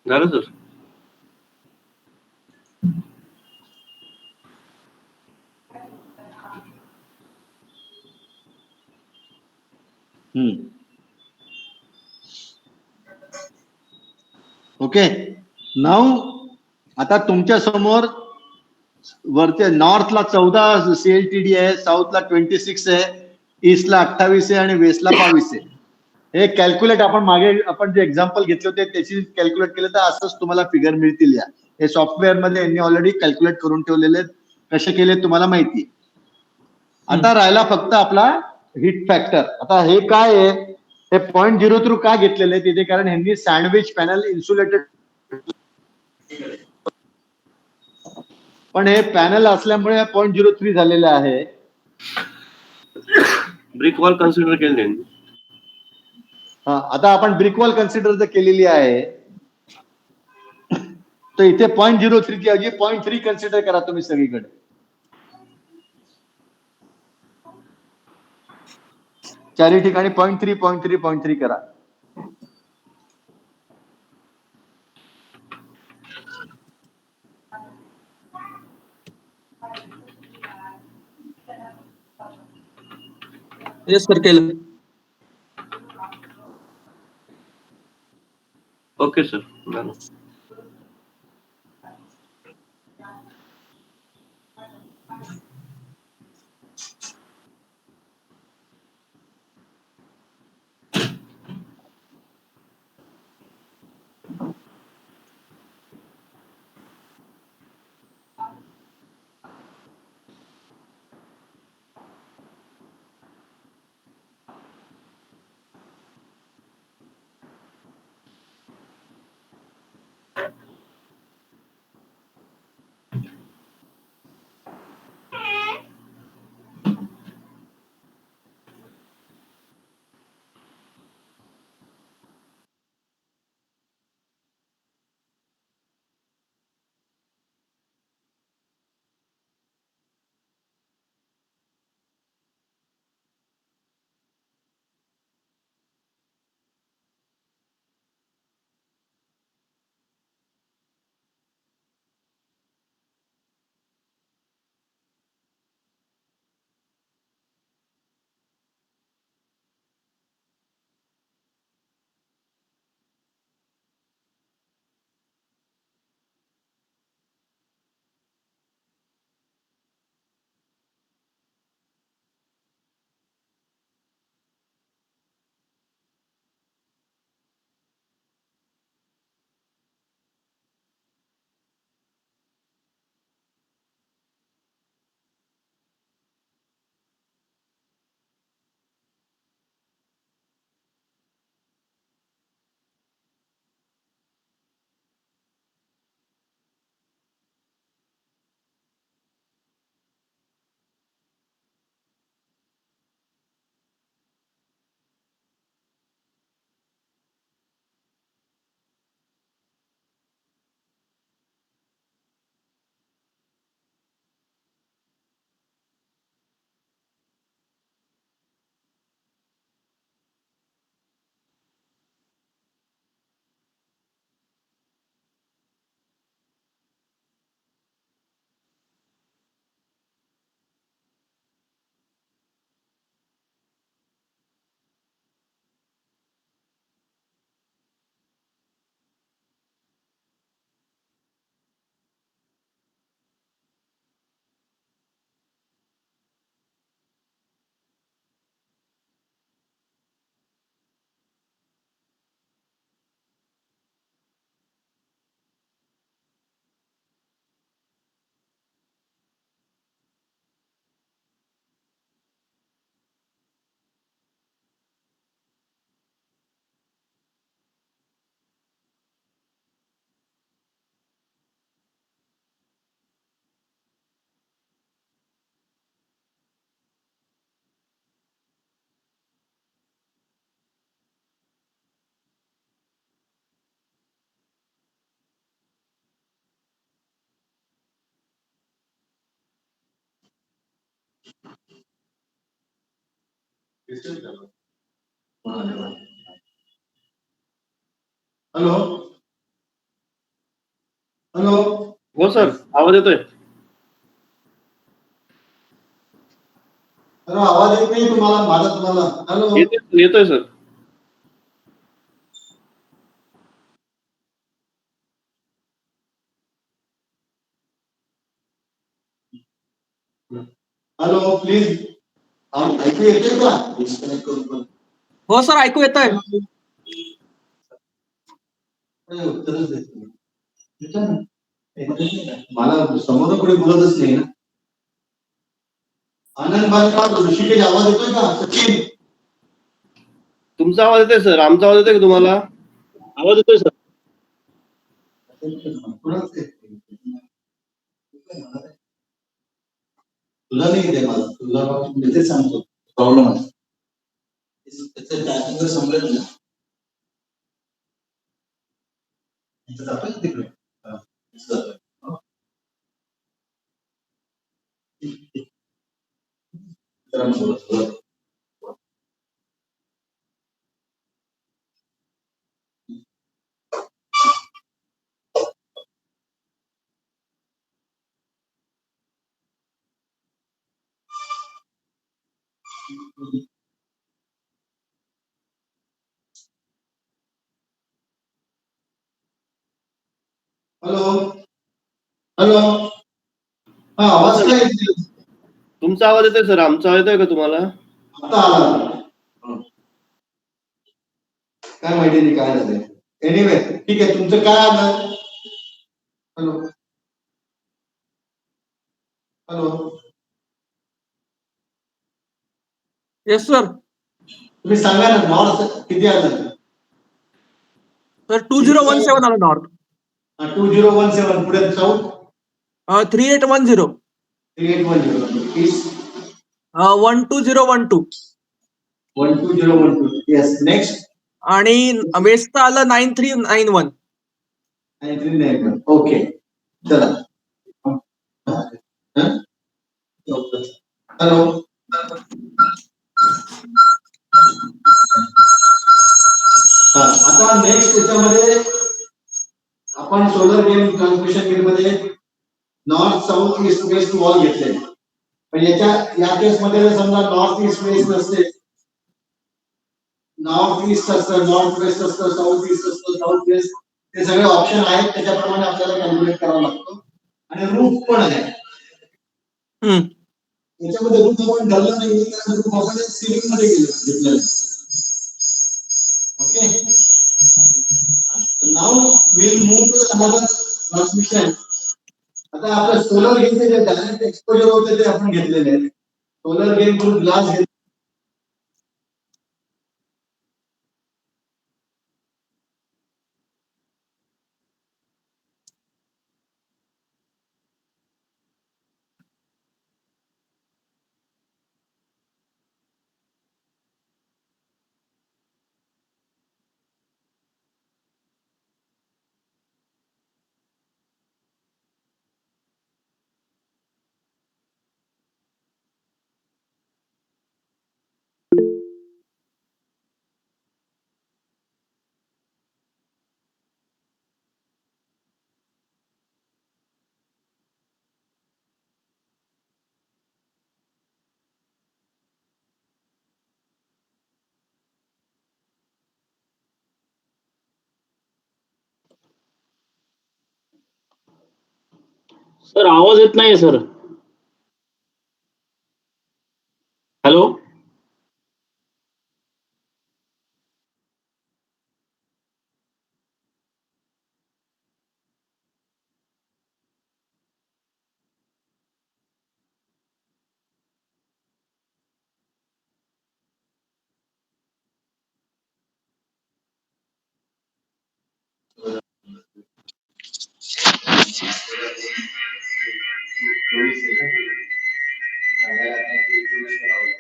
झालं सर. ओके नाव आता तुमच्या समोर वरच्या नॉर्थला 14 CLTD आहे साऊथला 26 आहे ईस्टला 28 आहे आणि वेस्टला 22 आहे हे कॅल्क्युलेट आपण जे एक्झाम्पल घेतले होते त्याची कॅल्क्युलेट केलं तर असंच तुम्हाला फिगर मिळतील या हे सॉफ्टवेअर मध्ये यांनी ऑलरेडी कॅल्क्युलेट करून ठेवलेले कसे केले तुम्हाला माहिती आता राहिला फक्त आपला हिट फॅक्टर आता हे काय आहे हे 0.03 का घेतलेले आहे तिथे कारण ह्यांनी सँडविच पॅनल इन्सुलेटेड पण हे पॅनल असल्यामुळे 0.03 झालेलं आहे ब्रिक वॉल कन्सिडर केलं त्यांनी. आता आपण ब्रिक वॉल कन्सिडर जर केलेली आहे तर इथे 0.03 ची ऐवजी 0.3 कन्सिडर करा तुम्ही सगळीकडे चारही ठिकाणी 0.3 0.3 0.3 करा. येस सर, केलं. ओके सर, झालं. Hello hello. हो सर, आवाज येतोय. आवाज येत नाही तुम्हाला? माझा तुम्हाला? हॅलो. येतोय सर. Hello please. ऐकू येते का? डिस्कनेक्ट करून. हो सर, ऐकू येत आहे. उत्तरच देत नाही. मला समोर पुढे बोलतच नाही ना. आनंद भाई ऋषिकेश आवाज येतोय का? सचिन. तुमचा आवाज येतोय सर, आमचा आवाज येतोय का तुम्हाला? आवाज येतोय सर. तुला नाही येते मला. तुला तेच सांगतो प्रॉब्लेम आहे. त्याचं टायमिंग संपलं ना. तिकडे हॅलो हॅलो, हा आवाज काय येतोय? तुमचा आवाज येतोय सर, आमचा आवाज येतोय का तुम्हाला? आता आला. काय माहिती नाही काय झालंय. एनिवे ठीक आहे, तुमचं काय आलं? Hello hello, yes sir. तुम्ही सांगा ना नॉर्थ किती आलं? सर 2017 आलं नॉर्थ. 2017 पुढे साऊथ 3810 3810 ईस्ट 12012 12012 येस. नेक्स्ट आणि वेस्टचं आलं 9391. ओके चला. हॅलो, आता नेक्स्ट त्याच्यामध्ये आपण सोलर गेम ट्रान्समिशन गेम मध्ये north south east west wall घेतले. पण या केस मध्ये समजा नॉर्थ ईस्ट वेस्ट नसते, नॉर्थ ईस्ट असतं, नॉर्थ वेस्ट असतं, साऊथ ईस्ट असतं, साऊथ वेस्ट, ते सगळे ऑप्शन आहेत. त्याच्याप्रमाणे आपल्याला कॅल्क्युलेट करावा लागतो. आणि रूफ पण आहे त्याच्यामध्ये. रूफ आपण धरलं नाही, रूफ आपण सिलिंग मध्ये घेतलेलं. Okay, now will move to another transmission. आता आपलं सोलर गेमचे जे डायरेक्ट एक्सपोजर होते ते आपण घेतलेले आहेत. सोलर गेम करून ग्लास घेतले. सर आवाज येत नाहीये sir. Hello,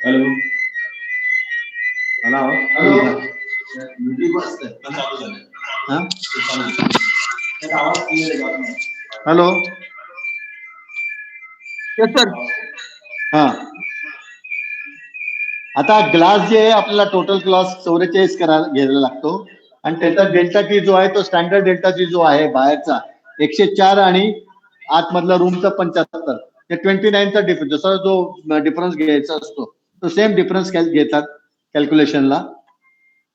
hello hello hello, hello, yes sir. हा. आता ग्लास जे आहे आपल्याला टोटल ग्लास 44 करायला घ्यायला लागतो. आणि त्याचा डेल्टा टी जो आहे तो स्टँडर्ड डेल्टा टी जो आहे बाहेरचा 104 आणि आतमधला रूमचा 75. ते 29चा डिफरन्स, जसा जो डिफरन्स घ्यायचा असतो तो सेम डिफरन्स घेतात कॅल्क्युलेशनला.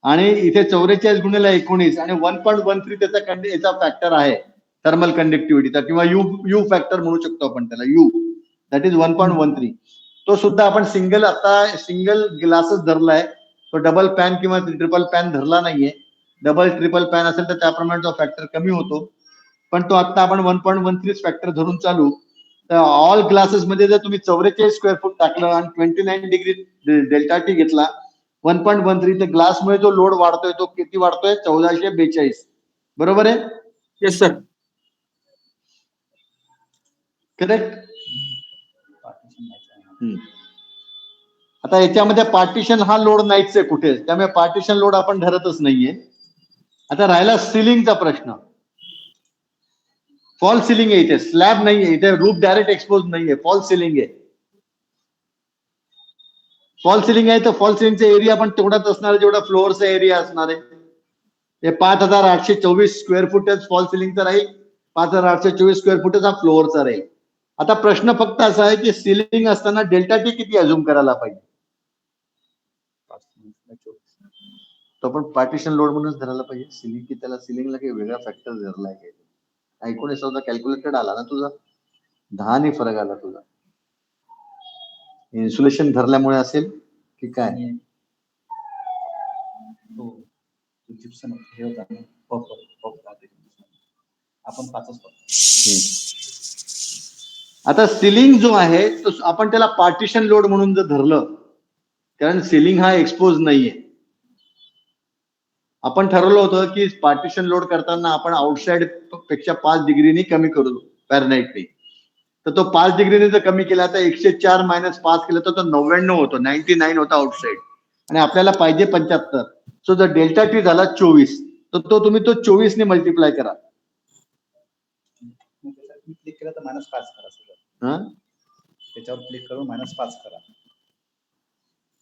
आणि इथे 44 गुणिले 19 आणि 1.13 त्याचा फॅक्टर आहे थर्मल कंडक्टिव्हिटीचा, किंवा यू फॅक्टर म्हणू शकतो आपण त्याला. You that is 1.13. तो सुद्धा आपण सिंगल ग्लासच धरलाय, तो डबल पॅन किंवा ट्रिपल पॅन धरला नाहीये. डबल ट्रिपल पॅन असेल तर त्याप्रमाणे तो फॅक्टर कमी होतो. पण तो आता आपण 1.13 फॅक्टर धरून चालू. तर ऑल ग्लासेस मध्ये जर तुम्ही 44 स्क्वेअर फूट टाकलं आणि 29 डिग्री डेल्टा टी घेतला 1.13, तर ग्लासमुळे जो लोड वाढतोय तो किती वाढतोय? 1442. बरोबर आहे? Yes sir. करेक्ट. आता याच्यामध्ये पार्टिशन हा लोड नाहीच आहे कुठे, त्यामुळे पार्टिशन लोड आपण धरतच नाहीये. आता राहिला सिलिंगचा प्रश्न. फॉल सिलिंग आहे, इथे स्लॅब नाहीये, इथे रूफ डायरेक्ट एक्सपोज नाहीये, फॉल सिलिंग आहे. फॉल सिलिंग आहे तर फॉल सिलिंगचा एरिया पण तेवढाच असणार आहे जेवढा फ्लोअरचा एरिया असणार आहे. ते 5824 स्क्वेअर फुटच फॉल सिलिंगचा राहील, 5824 स्क्वेअर फुटच हा फ्लोअरचा राहील. आता प्रश्न फक्त असा आहे की सिलिंग असताना डेल्टा टी किती अझूम करायला पाहिजे. तो पण पार्टिशन लोड म्हणूनच धरायला पाहिजे. सिलिंग की त्याला सिलिंगला काही वेगळा फॅक्टर धरलाय काय? 19 कॅल्क्युलेटेड आला ना तुझा, 10 ने फरक आला तुझा. इन्सुलेशन धरल्यामुळे असेल की काय? आणि तो जिप्सन हे होता ना, पप राहते. आपण 5च पकडतो. आता सिलिंग जो आहे तो आपण त्याला पार्टिशन लोड म्हणून जर धरलं, कारण सिलिंग हा एक्सपोज नाहीये. आपण ठरवलं होतं की पार्टिशन लोड करताना आपण आउटसाइड पेक्षा 5 डिग्रीनी कमी करू फॅरनहाइटने. तर तो 5 डिग्रीने जर कमी केला तर 104 - 5 केलं तर तो 99 होतो, 99 होता आउटसाइड आणि आपल्याला पाहिजे 75. सो जर डेल्टा टी झाला 24, तर तो तुम्ही तो 24 ने मल्टिप्लाय करा. क्लिक केलं तर -5 करा सगळं. हा, त्याच्यावर क्लिक करून -5 करा.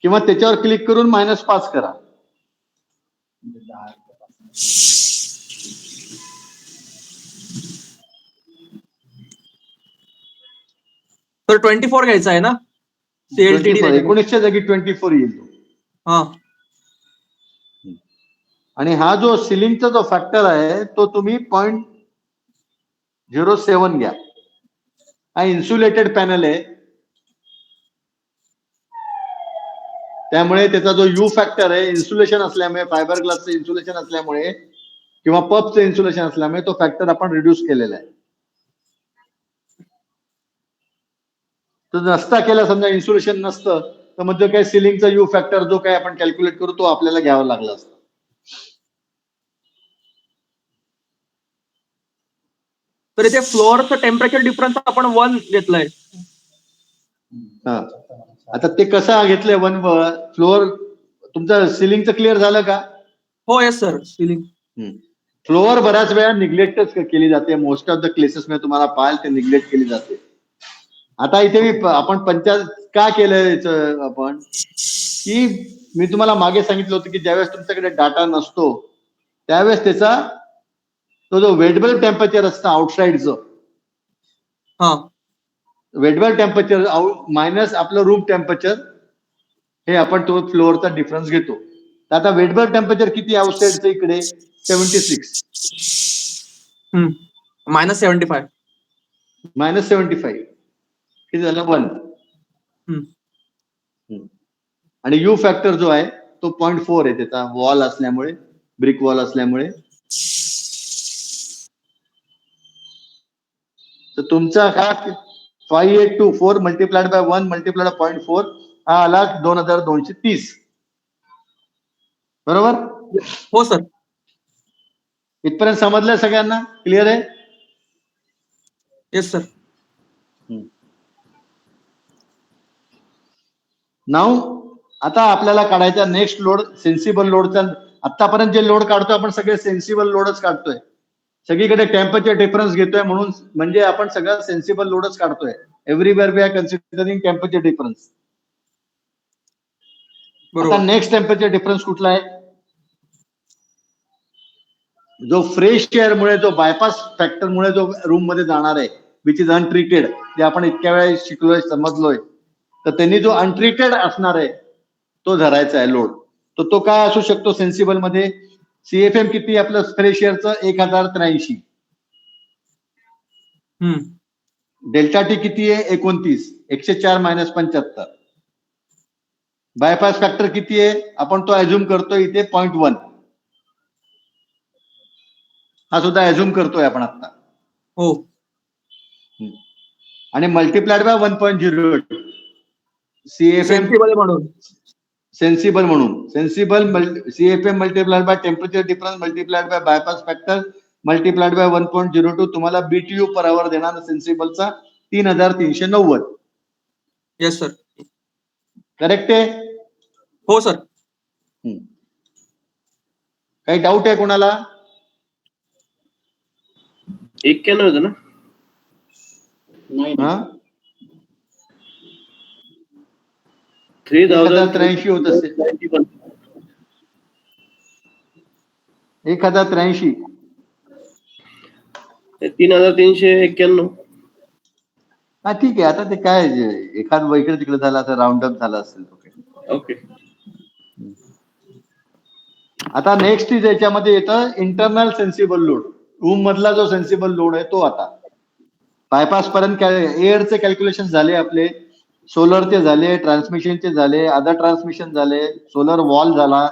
किंवा त्याच्यावर क्लिक करून -5 करा. म्हणजे 10 तर 24 घ्यायचा आहे ना? CLTD 19च्या जागी 24 येईल तो. हा. आणि हा जो सिलिंगचा जो फॅक्टर आहे तो तुम्ही 0.07 घ्या. हा इन्सुलेटेड पॅनल आहे, त्यामुळे त्याचा जो यू फॅक्टर आहे इन्सुलेशन असल्यामुळे, फायबर ग्लासचं इन्सुलेशन असल्यामुळे किंवा पपचं इन्सुलेशन असल्यामुळे तो फॅक्टर आपण रिड्यूस केलेला आहे. तर नसता केला, समजा इन्सुलेशन नसतं तर म्हणजे काय सिलिंगचा यू फॅक्टर जो काय आपण कॅल्क्युलेट करू तो आपल्याला घ्यावा लागला असता. तर इथे फ्लोअरचं टेम्परेचर डिफरन्स आपण 1 घेतलंय. हा. आता ते कसं घेतलंय 1 फ्लोअर? तुमचं सिलिंगचं क्लिअर झालं का? हो येस सर. सिलिंग फ्लोअर बऱ्याच वेळा निग्लेक्टच केली जाते. मोस्ट ऑफ द केसेस मध्ये तुम्हाला पाहाल ते निग्लेक्ट केली जाते. आता इथे आपण का केलंय आपण की मी तुम्हाला मागे सांगितलं होतं की ज्यावेळेस तुमच्याकडे डाटा नसतो त्यावेळेस त्याचा तो जो वेटेबल टेम्परेचर असतं आउटसाइडचं, हा वेटेबल टेम्परेचर मायनस आपलं रूम टेम्परेचर, हे आपण तो फ्लोअरचा डिफरन्स घेतो. तर आता वेटेबल टेम्परेचर किती आउटसाइडचं इकडे? 76. -75. -75 किती झालं? 1. आणि यू फॅक्टर जो आहे तो 0.4 आहे त्याचा, वॉल असल्यामुळे, ब्रिक वॉल असल्यामुळे. तर तुमचा हा 5824 मल्टिप्लाइड बाय 1 मल्टिप्लाइड 0.4 हा आला 2230. बरोबर? हो सर. इथपर्यंत समजलं सगळ्यांना? क्लिअर आहे? Yes sir. नाव आता आपल्याला काढायचा नेक्स्ट लोड सेन्सिबल लोडचा. आतापर्यंत जे लोड काढतो आपण सगळे सेन्सिबल लोडच काढतोय. सगळीकडे टेम्परेचर डिफरन्स घेतोय म्हणून म्हणजे आपण सगळं सेन्सिबल लोडच काढतोय. Everywhere we are considering temperature difference. आता नेक्स्ट टेम्परेचर डिफरन्स कुठला आहे? जो फ्रेश एअर मुळे, जो बायपास फॅक्टर मुळे जो रूम मध्ये जाणार आहे, विच इज अनट्रीटेड, जे आपण इतक्या वेळा शिकलोय, समजलोय, तर त्यांनी जो अनट्रीटेड असणार आहे तो धरायचा आहे लोड. तर तो काय असू शकतो सेन्सिबल मध्ये? CFM किती आपलं फ्रेश एअरचं? 1083. डेल्टा टी किती आहे? 29. 104 - 75. बायपास फॅक्टर किती आहे? आपण तो अझ्युम करतोय इथे 0.1. हा सुद्धा अझ्युम करतोय आपण आता. हो. आणि मल्टिप्लाइड बाय 1.08. CFM म्हणून सेन्सिबल म्हणून. Sensible CFM multiplied by temperature difference multiplied by bypass factor multiplied by 1.02 तुम्हाला BTU पर आवर देणार सेन्सिबलचा 3390. Yes sir. करेक्ट आहे? हो सर. काही डाऊट आहे कोणाला? 91 होतं ना? नाही हा, 3083 होत असेल. 1083. 3391. हा ठीक आहे. आता ते काय एखाद इकडे तिकडे झाला तर राऊंड अप झाला असेल. ओके. आता नेक्स्ट इज याच्यामध्ये येतं इंटरनल सेन्सिबल लोड. रूम मधला जो सेन्सिबल लोड आहे तो आता बायपास पर्यंत एअरचे कॅल्क्युलेशन झाले आपले, सोलरचे झाले, ट्रान्समिशनचे झाले, अदर ट्रान्समिशन झाले, सोलर वॉल झाला,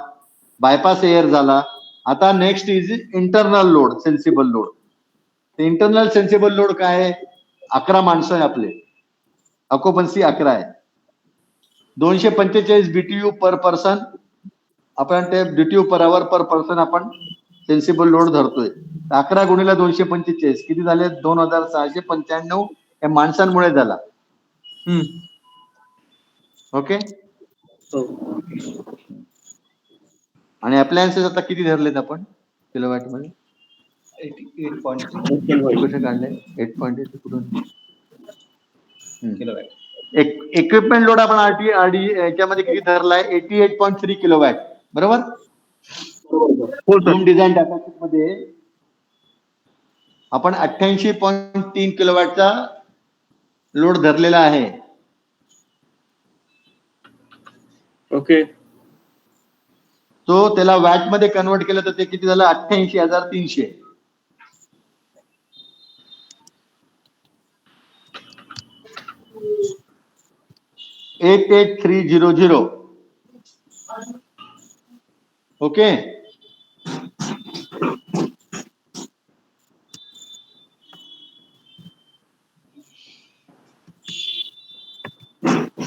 बायपास एअर झाला. आता next is internal load sensible load. Internal sensible load काय आहे? 11 माणसं आहे आपले, ऑक्युपन्सी 11 आहे, 245 BTU पर पर्सन. आपण ते BTU पर आवर पर पर्सन आपण सेन्सिबल लोड धरतोय. 11 गुणिले 245 किती झाले? 2695 या माणसांमुळे झाला. ओके. आणि अप्लायन्सेस आता किती धरलेत आपण किलोवॅट मध्ये? 88.3 कुठे काढले? 8.8 कुठून? किलोवॅट. इक्विपमेंट लोड आपण आरडी याच्यामध्ये किती धरलाय? 88.3 किलोवॅट. बरोबर. रूम डिझाईन डाटाशीट मध्ये आपण 88.3 किलोवॅटचा लोड धरलेला आहे. ओके. तो त्याला वॅट मध्ये कन्वर्ट केलं तर ते किती झालं? 88,300. $88,300. ओके.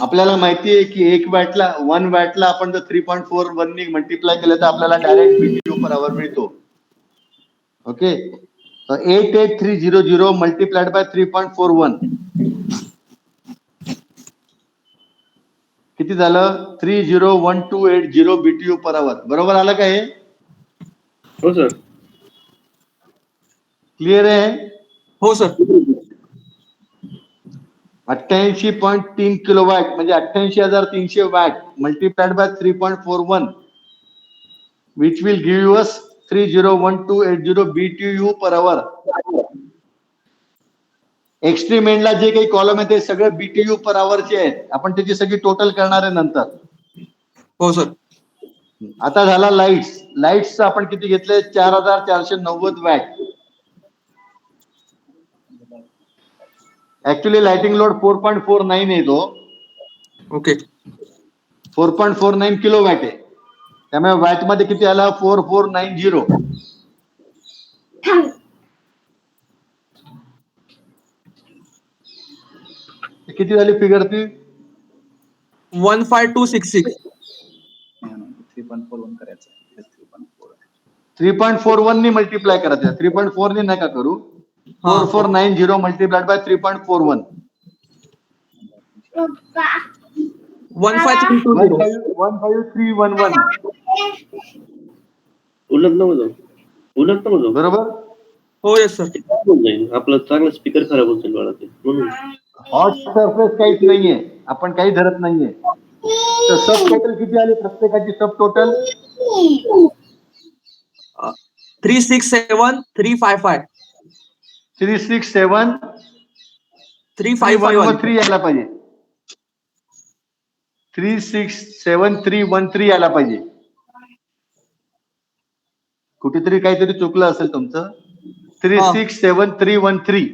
आपल्याला माहिती आहे की 1 वॅटला आपण जर 3.41 ने मल्टिप्लाय केलं तर आपल्याला डायरेक्ट BTU पर आवर मिळतो. ओके. 88,300 मल्टिप्लाइड बाय 3.41 किती झालं? 301280 BTU पर आवर. बरोबर आलं का हे? हो सर. क्लिअर आहे? हो सर. 88.3 किलोवॅट म्हणजे 88,300 watt multiplied by 3.41 which will give you us 301280 BTU per hour. Extreme एंडला जे काही कॉलम आहे ते सगळे BTU पर आवरचे आहेत. आपण त्याची सगळी टोटल करणार आहे नंतर. हो सर. आता झाला लाईट्स आपण किती घेतले? 4,490 वॅट. ऍक्च्युली लाइटिंग लोड 4.49 आहे तो. ओके. 4.49 किलो वॅट आहे. त्यामुळे वॅट मध्ये किती आला? 4490. किती झाली फिगर ती? 15266. 3.41 करायचं. 3.4. 3.41 ने मल्टिप्लाय करायचं. 3.4 ने नका करू. 4490 मल्टिप्लाइड बाय 3.41 15320. 15311. उलट नको जाऊ. बरोबर. हो येस सर. जाईल आपला चांगला स्पीकर खराब होईल बाळा ते म्हणून. हॉट सरफेस काहीच नाहीये, आपण काही धरत नाहीये. तर सब टोटल किती आली प्रत्येकाची? सब टोटल 367,355. 367,313 यायला पाहिजे. 367,313 यायला पाहिजे. कुठेतरी काहीतरी चुकलं असेल तुमचं. 367,313.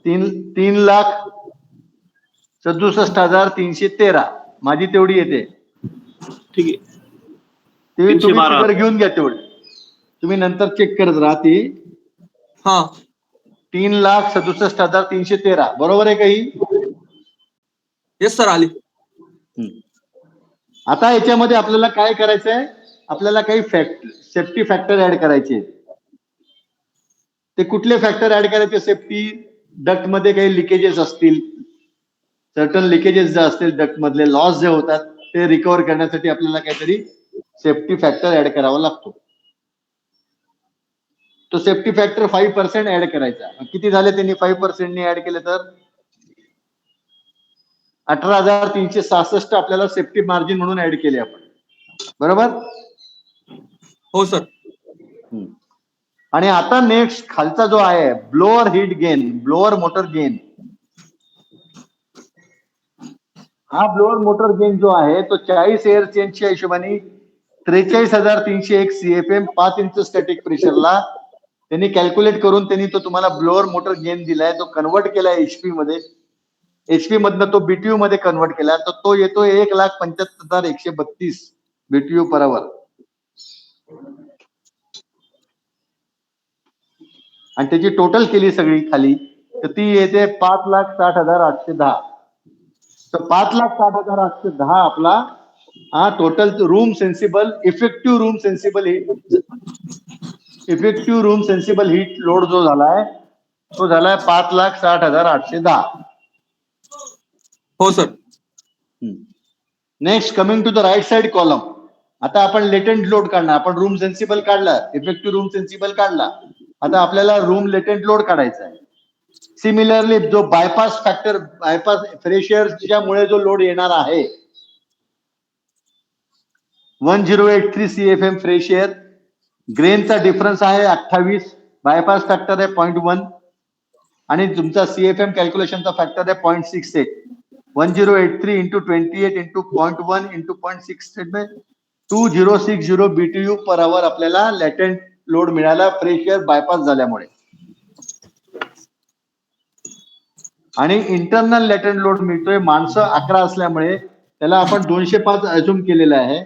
3,67,313 माझी तेवढी येते. ठीक आहे. तुम्ही 312. फिगर घेऊन घ्या तेवढी. तुम्ही नंतर चेक करत राहा ती. हा. 3,67,313 बरोबर आहे काही? येस सर आली. आता याच्यामध्ये आपल्याला काय करायचंय? आपल्याला काही सेफ्टी फॅक्टर ऍड करायचे. ते कुठले फॅक्टर ऍड करायचे? सेफ्टी डक्ट मध्ये काही लिकेजेस असतील, सर्टन लिकेजेस जे असतील डक्ट मधले लॉस जे होतात ते रिकव्हर करण्यासाठी आपल्याला काहीतरी सेफ्टी फॅक्टर ऍड करावा लागतो. तो सेफ्टी फॅक्टर 5% ऍड करायचा. किती झाले त्यांनी 5% ने ऍड केले तर? 18,366 आपल्याला सेफ्टी मार्जिन म्हणून ऍड केले आपण. बरोबर. हो सर. आणि आता नेक्स्ट खालचा जो आहे blower heat gain, blower motor gain. हा ब्लोअर मोटर गेन जो आहे तो 40 एअर चेंजच्या हिशोबाने 43,301 CFM 5 इंच स्टॅटिक प्रेशरला त्यांनी कॅल्क्युलेट करून त्यांनी तो तुम्हाला ब्लोअर मोटर गेन दिलाय, तो कन्वर्ट केलाय HP मध्ये. HP मधनं तो BTU मध्ये कन्वर्ट केला, तर तो येतो 1,75,132 BTU पर आवर. आणि त्याची टोटल केली सगळी खाली तर ती येते 5,60,810. तर 5,60,810 आपला हा total room sensible effective room sensible heat load जो झालाय तो झालाय 5,60,810. हो sir. Next coming to the right side column. आता आपण लेटेंट लोड काढणार. आपण रूम सेन्सिबल काढला, इफेक्टिव्ह रूम सेन्सिबल काढला. आता आपल्याला रूम लेटेंट लोड काढायचा आहे. सिमिलरली जो बायपास फ्रेश एअरच्यामुळे जो लोड येणार आहे 1083 CFM फ्रेश एअर, ग्रेनचा डिफरन्स आहे 28, बायपास फॅक्टर आहे 0.1 आणि तुमचा CFM कॅल्क्युलेशनचा फॅक्टर आहे 0.68. 1083 into 28 into 0.1 into 0.68 2060 BTU per hour आपल्याला लॅटेंट लोड मिळाला फ्रेश एअर बायपास झाल्यामुळे. आणि इंटरनल लॅटेंट लोड मिळतोय माणसं 11 असल्यामुळे त्याला आपण 205 अज्युम केलेलं आहे.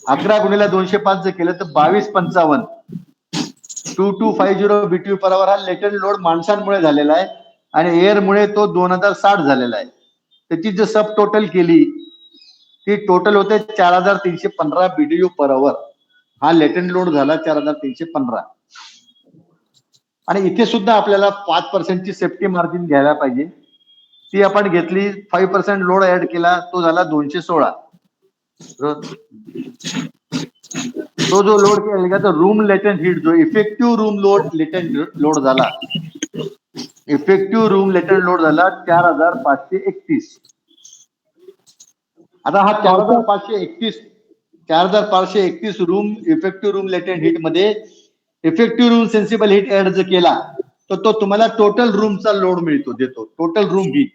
11 गुणिले 205 जर केलं तर 2255 2250 BTU पर आवर हा लेटेंट लोड माणसांमुळे झालेला आहे आणि एअरमुळे तो 2060 झालेला आहे. त्याची जर सब टोटल केली ती टोटल होते 4,315 BTU पर आवर. हा लेटेंट लोड झाला 4,315. आणि इथे सुद्धा आपल्याला 5% सेफ्टी मार्जिन घ्यायला पाहिजे. ती आपण घेतली, 5% लोड ऍड केला, तो झाला 216. तो जो लोड केला तर रूम लेटेंट हीट जो इफेक्टिव्ह रूम लेटेंट लोड झाला 4,531. आता हा 4,531 room effective room latent heat मध्ये effective room sensible heat add जर केला तर तो तुम्हाला टोटल रूमचा लोड देतो टोटल रूम हीट.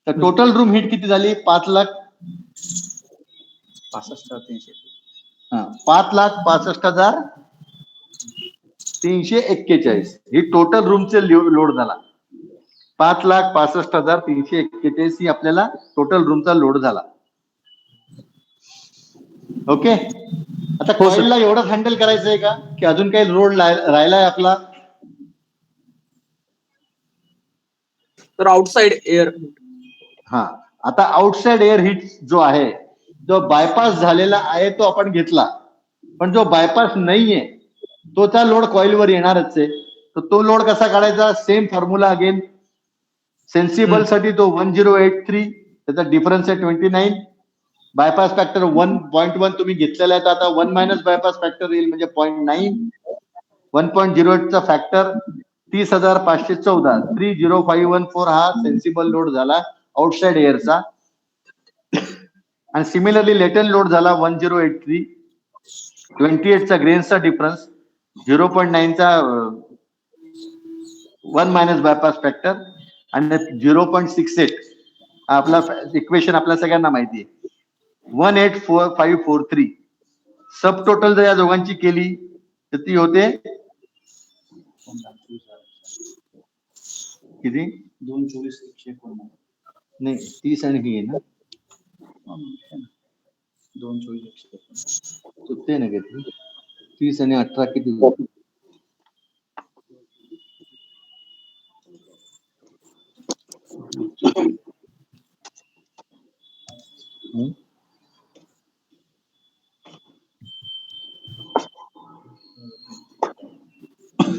तर टोटल रूम हीट किती झाली? 5,65,341 ही टोटल रूमचे लोड झाला. 5,65,341 ही आपल्याला टोटल रूमचा लोड झाला. ओके. आता कॉइलला एवढंच हँडल करायचं आहे का की अजून काही लोड राहिलाय आपला? तर आउटसाइड एअर. हा, आता आउटसाइड एअर हीट जो आहे जो बायपास झालेला आहे तो आपण घेतला, पण जो बायपास नाहीये तो त्या लोड कॉइलवर येणारच आहे. तर तो लोड कसा काढायचा? Same formula again. सेन्सिबल साठी तो 1083, त्याचा डिफरन्स आहे 29. बायपास फॅक्टर 1.1 तुम्ही घेतलेला आहे, तर आता 1 मायनस बायपास फॅक्टर येईल म्हणजे 0.9. 1.08 चा फॅक्टर 30,514 30514 हा सेन्सिबल लोड झाला आउटसाइड एअरचा. आणि सिमिलरली लेटेंट लोड झाला 1083. 28 चा ग्रेन्सचा डिफरन्स, 0.9 चा 1 मायनस बायपास फॅक्टर आणि 0.68 आपला इक्वेशन आपल्या सगळ्यांना माहिती आहे. 18543 सब टोटल जर या दोघांची केली तर ती होते किती? 224,119. नाही 30 आणि ही आहे ना 224,119. चुकते ना घेतली. 30 आणि 18 किती होते?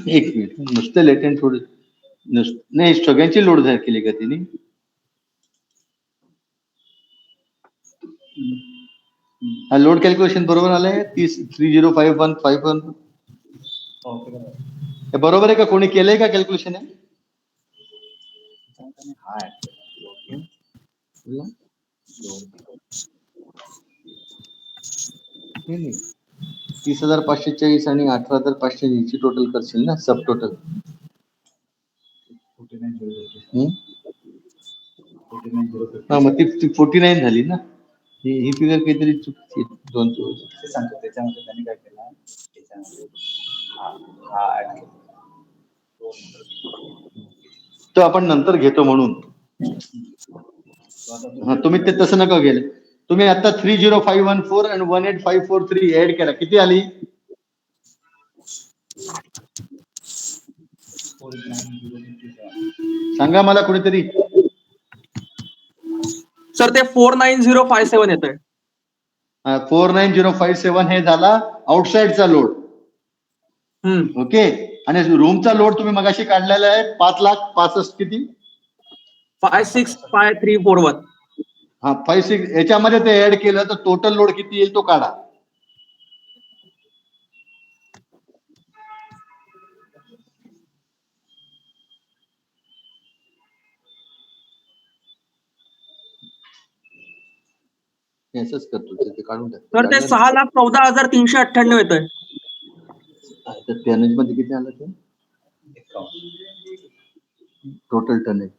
एक मिनिट, नुसतं लेटेंट थोडं नाही, सगळ्यांची लोड केली का तिने? हा लोड कॅल्क्युलेशन बरोबर आलंय? 30,505151 हे बरोबर आहे का? कोणी केलंय का कॅल्क्युलेशन? आहे 30,540 आणि 18,500 ची टोटल करशील ना सब टोटल? 49,050. हा मग ती 49 झाली ना. ही फिगर काहीतरी चुकीची आहे. 2 ते सांगतो त्याच्यामध्ये त्यांनी काय केलं त्याच्यामध्ये हा ऍड केला तो आपण नंतर घेतो म्हणून. हा तुम्ही ते तसं नका गेले. तुम्ही आता 30514 आणि 18543 ऍड करा. किती आली? सांगा मला कुणीतरी. सर ते 49057 येतंय. 49057 हे झाला आउटसाइडचा लोड. ओके. आणि रूमचा लोड तुम्ही मगाशी काढलेला आहे 5,65,000 किती? 565341. हा 56 याच्यामध्ये ते ऍड केलं तर टोटल लोड किती येईल तो काढा. असंच करतो ते काढून तर ते 6,14,398 येतंय. तर टनेज मध्ये किती आलं ते? Total tonnage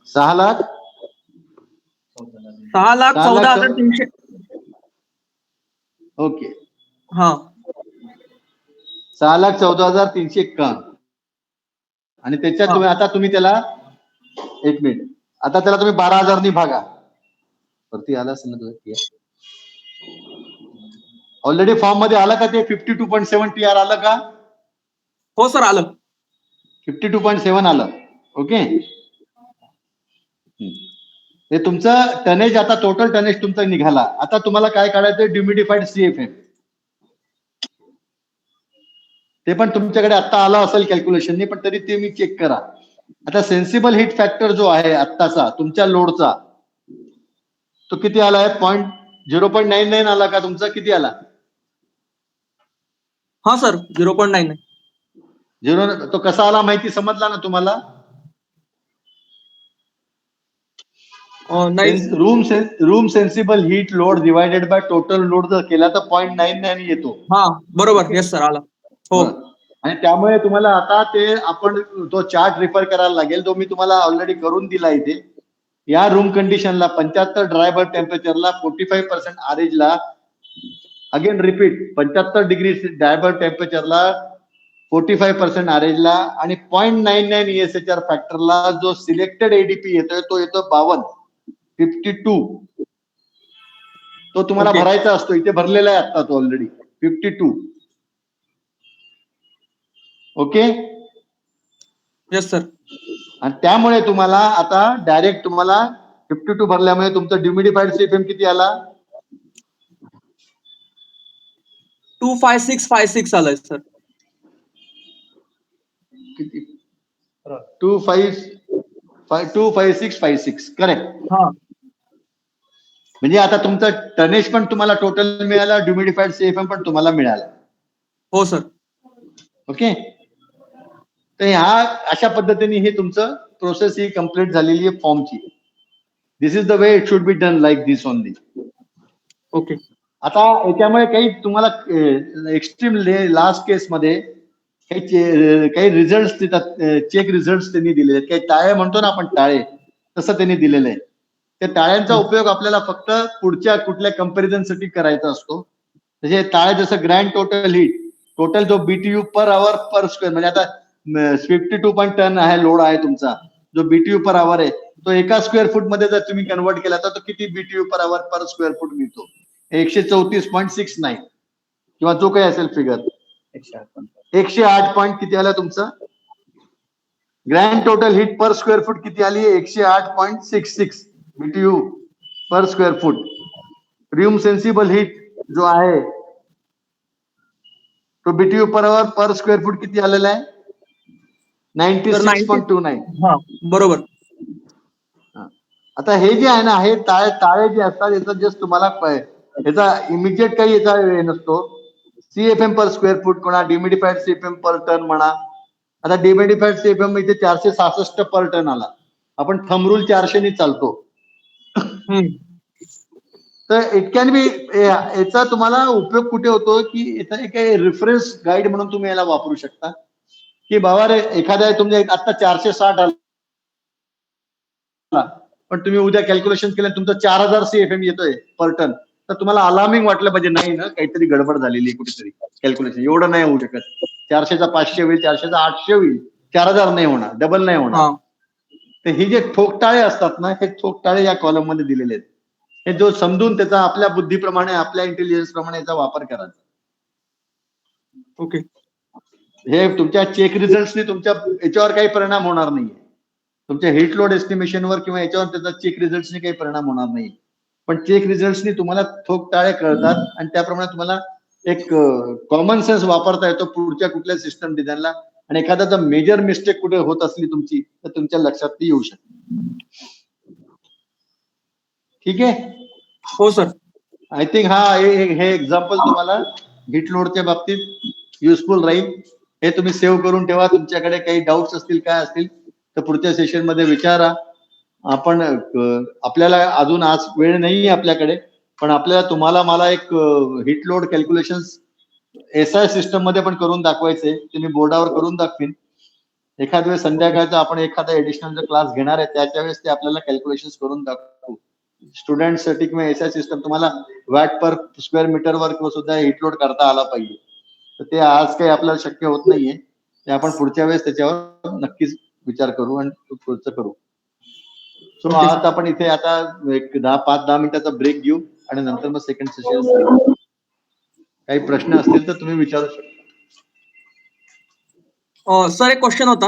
6 lakh 6,14,300. ओके. हा 6,14,351 आणि त्याच्यात तुम्ही आता तुम्ही त्याला 1 मिनिट आता त्याला तुम्ही 12,000 नी भागा. वरती आला असेल ना ऑलरेडी फॉर्म मध्ये आलं का ते 52.7 TR आलं का? हो सर आलं. 52.7 आलं. ओके. हे तुमचं टनेज आता टोटल टनेज तुमचा निघाला. आता तुम्हाला काय काढायचं ड्युमिडिफाईड CFM. ते पण तुमच्याकडे आता आलं असेल कॅल्क्युलेशननी पण तरी ते मी चेक करा. आता सेन्सिबल हिट फॅक्टर जो आहे आत्ताचा तुमच्या लोडचा तो किती आलाय? 0.99 आला का तुमचा? किती आला? हा सर 0.99. 0 तो कसा आला माहिती समजला ना तुम्हाला? नाही room sensible heat load divided by total load जर केला तर 0.99 येतो. हा बरोबर. येस सर आला. हो आणि त्यामुळे तुम्हाला आता ते आपण तो चार्ट रेफर करायला लागेल जो मी तुम्हाला ऑलरेडी करून दिला इथे. या रूम कंडिशनला 75 ड्राय बल्ब टेम्परेचरला 45% आरेजला again repeat 75 degree dry bulb टेम्परेचरला 45% आरेजला आणि 0.99 ESHR फॅक्टरला जो सिलेक्टेड एडीपी येतोय तो येतो 52. तो तुम्हाला भरायचा असतो. इथे भरलेला आहे आता तो ऑलरेडी 52. ओके. Yes sir. आणि त्यामुळे तुम्हाला आता डायरेक्ट तुम्हाला 52 भरल्यामुळे तुमचं ड्युमिडिफाईड CFM किती आला? 25656 आलाय सर. किती? 25656 करेक्ट. हा म्हणजे आता तुमचं टनेज पण तुम्हाला टोटल मिळाला ड्युमिडिफाईड CFM पण तुम्हाला मिळाला. हो सर. ओके. तर ह्या अशा पद्धतीने हे तुमचं प्रोसेस ही कम्प्लीट झालेली आहे फॉर्मची. This is the way it should be done like this only. Okay. आता याच्यामुळे काही तुम्हाला एक्स्ट्रीम लास्ट केस मध्ये काही रिझल्ट देतात. चेक रिझल्ट त्यांनी दिलेले आहेत. काही टाळे म्हणतो ना आपण टाळे तसं त्यांनी दिलेलं आहे. त्या टाळ्यांचा उपयोग आपल्याला फक्त पुढच्या कुठल्या कंपॅरिझन साठी करायचा असतो. म्हणजे टाळे जसं ग्रँड टोटल हीट टोटल जो BTU per hour per square म्हणजे आता 52 टन आहे लोड आहे तुमचा जो BTU पर आवर आहे तो एका स्क्वेअर फूट मध्ये जर तुम्ही कन्वर्ट केला तर तो किती BTU per hour per square foot मिळतो? 134.69 किंवा जो काही असेल फिगर 108 किती आला तुमचा? Grand total heat per square foot किती आली? 108.66 BTU per square foot. Room sensible heat जो आहे तो BTU per hour per square foot किती आलेला आहे? 96.29. हा बरोबर. आता हे जे आहे ना हे ताळे जे असतात याचा जस्ट तुम्हाला याचा इमिजिएट काही याचा हे नसतो. CFM पर स्क्वेअर फूट म्हणा डिमिडिफाईड CFM पर टन म्हणा. आता डिमिडिफाईड CFM इथे 466 पर टन आला. आपण थंब रूल 400 ने चालतो. तर इट कॅन बी याचा तुम्हाला उपयोग कुठे होतो की याचा एक रेफरन्स गाईड म्हणून तुम्ही याला वापरू शकता की बाबा रे एखाद्या तुमच्या आता 460 आला पण तुम्ही उद्या कॅल्क्युलेशन केलं तुमचं 4000 CFM येतोय पर टन, तर तुम्हाला अलार्मिंग वाटलं पाहिजे, नाही ना काहीतरी गडबड झालेली आहे कुठेतरी कॅल्क्युलेशन, एवढं नाही होऊ शकत. 400चा 500 होईल, 400चा 800 होईल, 4000 नाही होणार, डबल नाही होणार. हा तर ही जे ठोकताळे असतात ना, हे ठोकताळे या कॉलम मध्ये दिलेले आहेत. हे जो समजून त्याचा आपल्या बुद्धीप्रमाणे आपल्या इंटेलिजन्स प्रमाणे याचा वापर करायचा. ओके हे तुमच्या चेक रिझल्टनी तुमच्या याच्यावर काही परिणाम होणार नाहीये. तुमच्या हिट लोड एस्टिमेशनवर किंवा याच्यावर त्याचा चेक रिझल्टनी काही परिणाम होणार नाही. पण चेक रिझल्टनी तुम्हाला ठोकताळे कळतात आणि त्याप्रमाणे तुम्हाला एक कॉमन सेन्स वापरता येतो पुढच्या कुठल्या सिस्टम डिझाईनला, आणि एखादा जर मेजर मिस्टेक कुठे होत असली तुमची तर तुमच्या लक्षात ती येऊ शकते. ठीक आहे. हो सर. आय थिंक हे एक्झाम्पल तुम्हाला हिट लोडच्या बाबतीत युजफुल राहील. हे तुम्ही सेव्ह करून ठेवा. तुमच्याकडे काही डाऊट्स असतील काय असतील तर पुढच्या सेशन मध्ये विचारा. आपण आपल्याला अजून आज वेळ नाहीये आपल्याकडे, पण आपल्याला तुम्हाला मला एक hit load calculation SI system मध्ये पण करून दाखवायचंय. ते मी बोर्डावर करून दाखवीन. एखाद्या वेळेस संध्याकाळचा आपण एखादा एडिशनल क्लास घेणार आहे त्याच्या वेळेस ते आपल्याला कॅल्क्युलेशन करून दाखवू. स्टुडंटसाठी किंवा SI सिस्टम तुम्हाला वॅट पर स्क्वेअर मीटर वर सुद्धा हिट लोड करता आला पाहिजे. तर ते आज काही आपल्याला शक्य होत नाहीये. ते आपण पुढच्या वेळेस त्याच्यावर नक्कीच विचार करू आणि पुढचं करू. सो आज आपण इथे आता एक 5-10 मिनिटाचा ब्रेक घेऊ आणि नंतर मग सेकंड सेशन. काही प्रश्न असतील तर तुम्ही विचारू शकता. सर एक क्वेश्चन होता.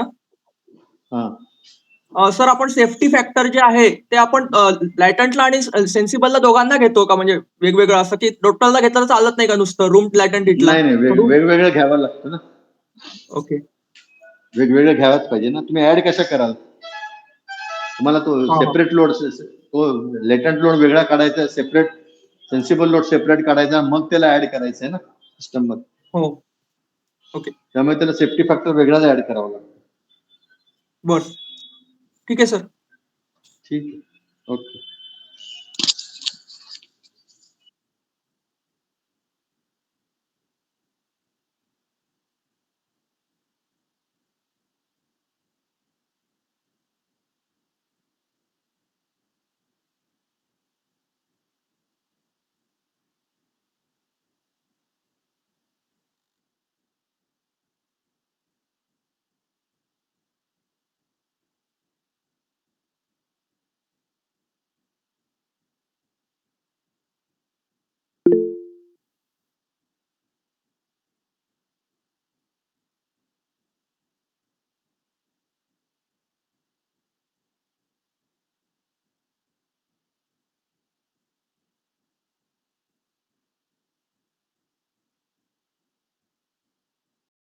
हा, सर आपण सेफ्टी फॅक्टर जे आहे ते आपण लॅटंटला आणि सेन्सिबलला दोघांना घेतो का, म्हणजे वेगवेगळं असं की टोटलला घेतलं तर चालत नाही का नुसतं रूम लॅटंट हिटला? नाही वेगवेगळं घ्यावं लागतं ना. ओके वेगवेगळं घ्यावंच पाहिजे ना. तुम्ही ऍड कशा कराल? तुम्हाला तो हा. सेपरेट लोड, तो लेटंट लोड वेगळा काढायचा, सेपरेट सेन्सिबल लोड सेपरेट काढायचा, मग त्याला ऍड करायचं आहे ना सिस्टम मध्ये. हो ओके त्यामुळे त्याला सेफ्टी फॅक्टर वेगळाच ऍड करावा लागतो. बर ठीक आहे सर. ठीक आहे. ओके.